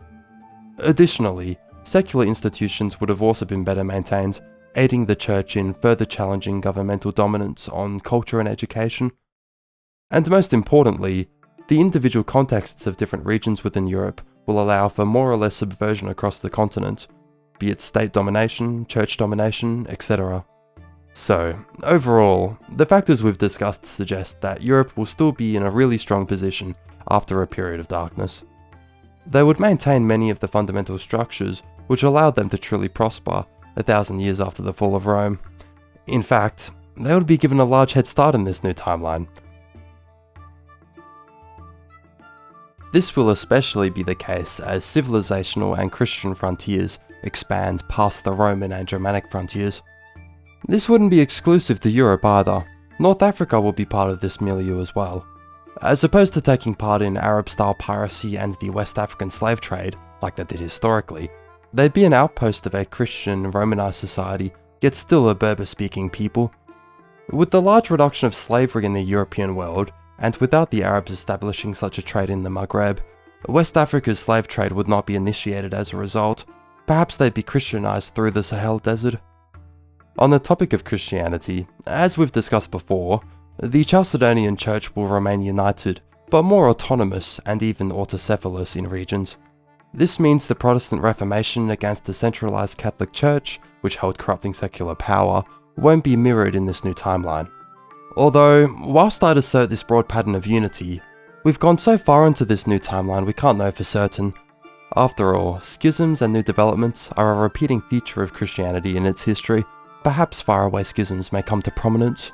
Additionally, secular institutions would have also been better maintained, aiding the Church in further challenging governmental dominance on culture and education. And most importantly, the individual contexts of different regions within Europe will allow for more or less subversion across the continent, be it state domination, church domination, etc. So, overall, the factors we've discussed suggest that Europe will still be in a really strong position after a period of darkness. They would maintain many of the fundamental structures which allowed them to truly prosper 1,000 years after the fall of Rome. In fact, they would be given a large head start in this new timeline. This will especially be the case as civilizational and Christian frontiers expand past the Roman and Germanic frontiers. This wouldn't be exclusive to Europe either. North Africa will be part of this milieu as well. As opposed to taking part in Arab-style piracy and the West African slave trade, like they did historically, they'd be an outpost of a Christian, Romanized society, yet still a Berber-speaking people. With the large reduction of slavery in the European world, and without the Arabs establishing such a trade in the Maghreb, West Africa's slave trade would not be initiated as a result. Perhaps they'd be Christianized through the Sahel Desert. On the topic of Christianity, as we've discussed before, the Chalcedonian Church will remain united, but more autonomous and even autocephalous in regions. This means the Protestant Reformation against the centralized Catholic Church, which held corrupting secular power, won't be mirrored in this new timeline. Although, whilst I'd assert this broad pattern of unity, we've gone so far into this new timeline we can't know for certain. After all, schisms and new developments are a repeating feature of Christianity in its history. Perhaps faraway schisms may come to prominence.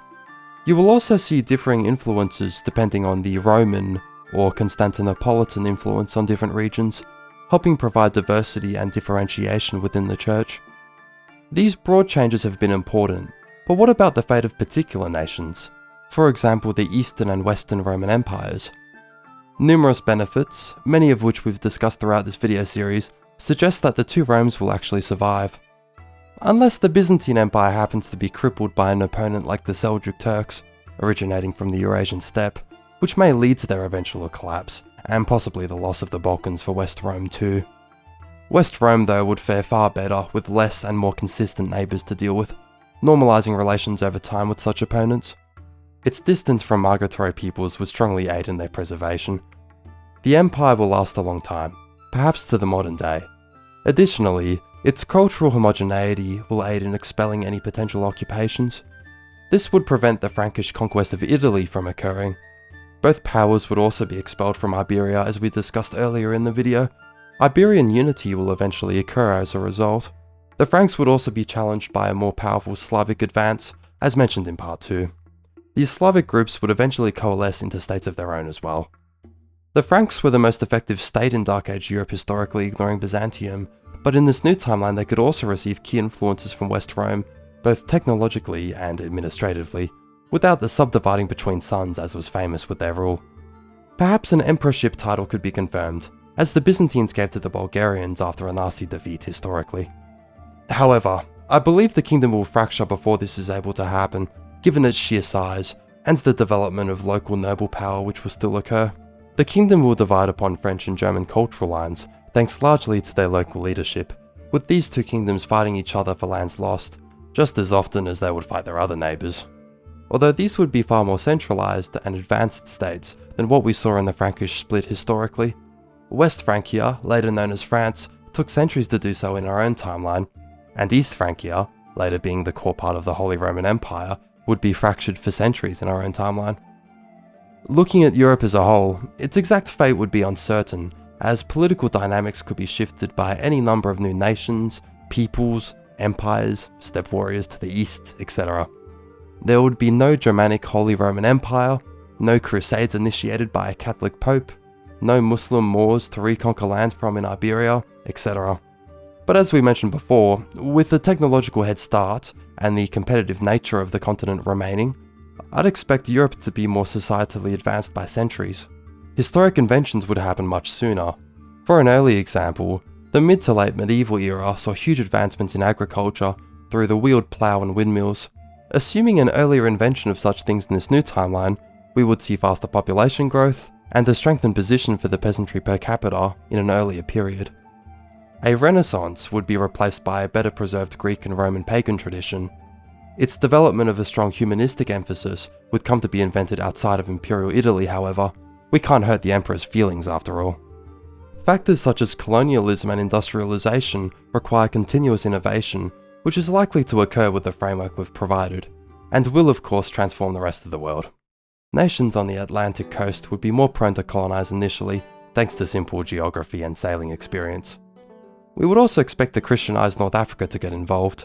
You will also see differing influences depending on the Roman or Constantinopolitan influence on different regions, helping provide diversity and differentiation within the Church. These broad changes have been important, but what about the fate of particular nations? For example, the Eastern and Western Roman Empires. Numerous benefits, many of which we've discussed throughout this video series, suggest that the two Romes will actually survive. Unless the Byzantine Empire happens to be crippled by an opponent like the Seljuk Turks, originating from the Eurasian steppe, which may lead to their eventual collapse, and possibly the loss of the Balkans for West Rome too. West Rome though would fare far better with less and more consistent neighbours to deal with, normalising relations over time with such opponents. Its distance from migratory peoples would strongly aid in their preservation. The empire will last a long time, perhaps to the modern day. Additionally, its cultural homogeneity will aid in expelling any potential occupations. This would prevent the Frankish conquest of Italy from occurring. Both powers would also be expelled from Iberia, as we discussed earlier in the video. Iberian unity will eventually occur as a result. The Franks would also be challenged by a more powerful Slavic advance, as mentioned in part 2. These Slavic groups would eventually coalesce into states of their own as well. The Franks were the most effective state in Dark Age Europe historically, ignoring Byzantium, but in this new timeline they could also receive key influences from West Rome, both technologically and administratively, without the subdividing between sons as was famous with their rule. Perhaps an emperorship title could be confirmed, as the Byzantines gave to the Bulgarians after a nasty defeat historically. However, I believe the kingdom will fracture before this is able to happen, given its sheer size, and the development of local noble power which will still occur. The kingdom will divide upon French and German cultural lines, thanks largely to their local leadership, with these two kingdoms fighting each other for lands lost, just as often as they would fight their other neighbours. Although these would be far more centralised and advanced states than what we saw in the Frankish split historically. West Francia, later known as France, took centuries to do so in our own timeline, and East Francia, later being the core part of the Holy Roman Empire, would be fractured for centuries in our own timeline. Looking at Europe as a whole, its exact fate would be uncertain, as political dynamics could be shifted by any number of new nations, peoples, empires, steppe warriors to the east, etc. There would be no Germanic Holy Roman Empire, no crusades initiated by a Catholic Pope, no Muslim Moors to reconquer land from in Iberia, etc. But as we mentioned before, with the technological head start and the competitive nature of the continent remaining, I'd expect Europe to be more societally advanced by centuries. Historic inventions would happen much sooner. For an early example, the mid to late medieval era saw huge advancements in agriculture through the wheeled plough and windmills. Assuming an earlier invention of such things in this new timeline, we would see faster population growth and a strengthened position for the peasantry per capita in an earlier period. A renaissance would be replaced by a better preserved Greek and Roman pagan tradition. Its development of a strong humanistic emphasis would come to be invented outside of Imperial Italy, however. We can't hurt the emperor's feelings after all. Factors such as colonialism and industrialization require continuous innovation, which is likely to occur with the framework we've provided, and will of course transform the rest of the world. Nations on the Atlantic coast would be more prone to colonize initially, thanks to simple geography and sailing experience. We would also expect the Christianized North Africa to get involved.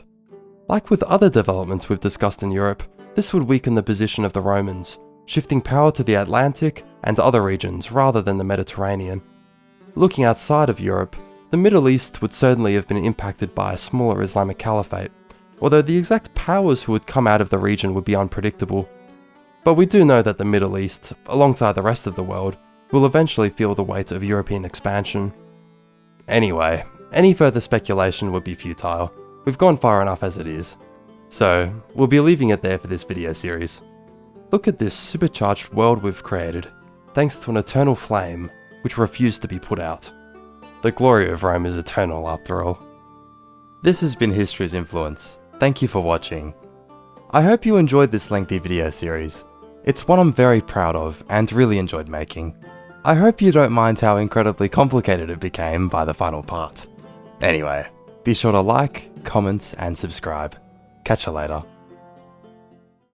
Like with other developments we've discussed in Europe, this would weaken the position of the Romans, shifting power to the Atlantic and other regions rather than the Mediterranean. Looking outside of Europe, the Middle East would certainly have been impacted by a smaller Islamic caliphate, although the exact powers who would come out of the region would be unpredictable. But we do know that the Middle East, alongside the rest of the world, will eventually feel the weight of European expansion. Anyway, any further speculation would be futile. We've gone far enough as it is. So, we'll be leaving it there for this video series. Look at this supercharged world we've created, thanks to an eternal flame which refused to be put out. The glory of Rome is eternal after all. This has been History's Influence. Thank you for watching. I hope you enjoyed this lengthy video series. It's one I'm very proud of and really enjoyed making. I hope you don't mind how incredibly complicated it became by the final part. Anyway, be sure to like, comment, and subscribe. Catch you later.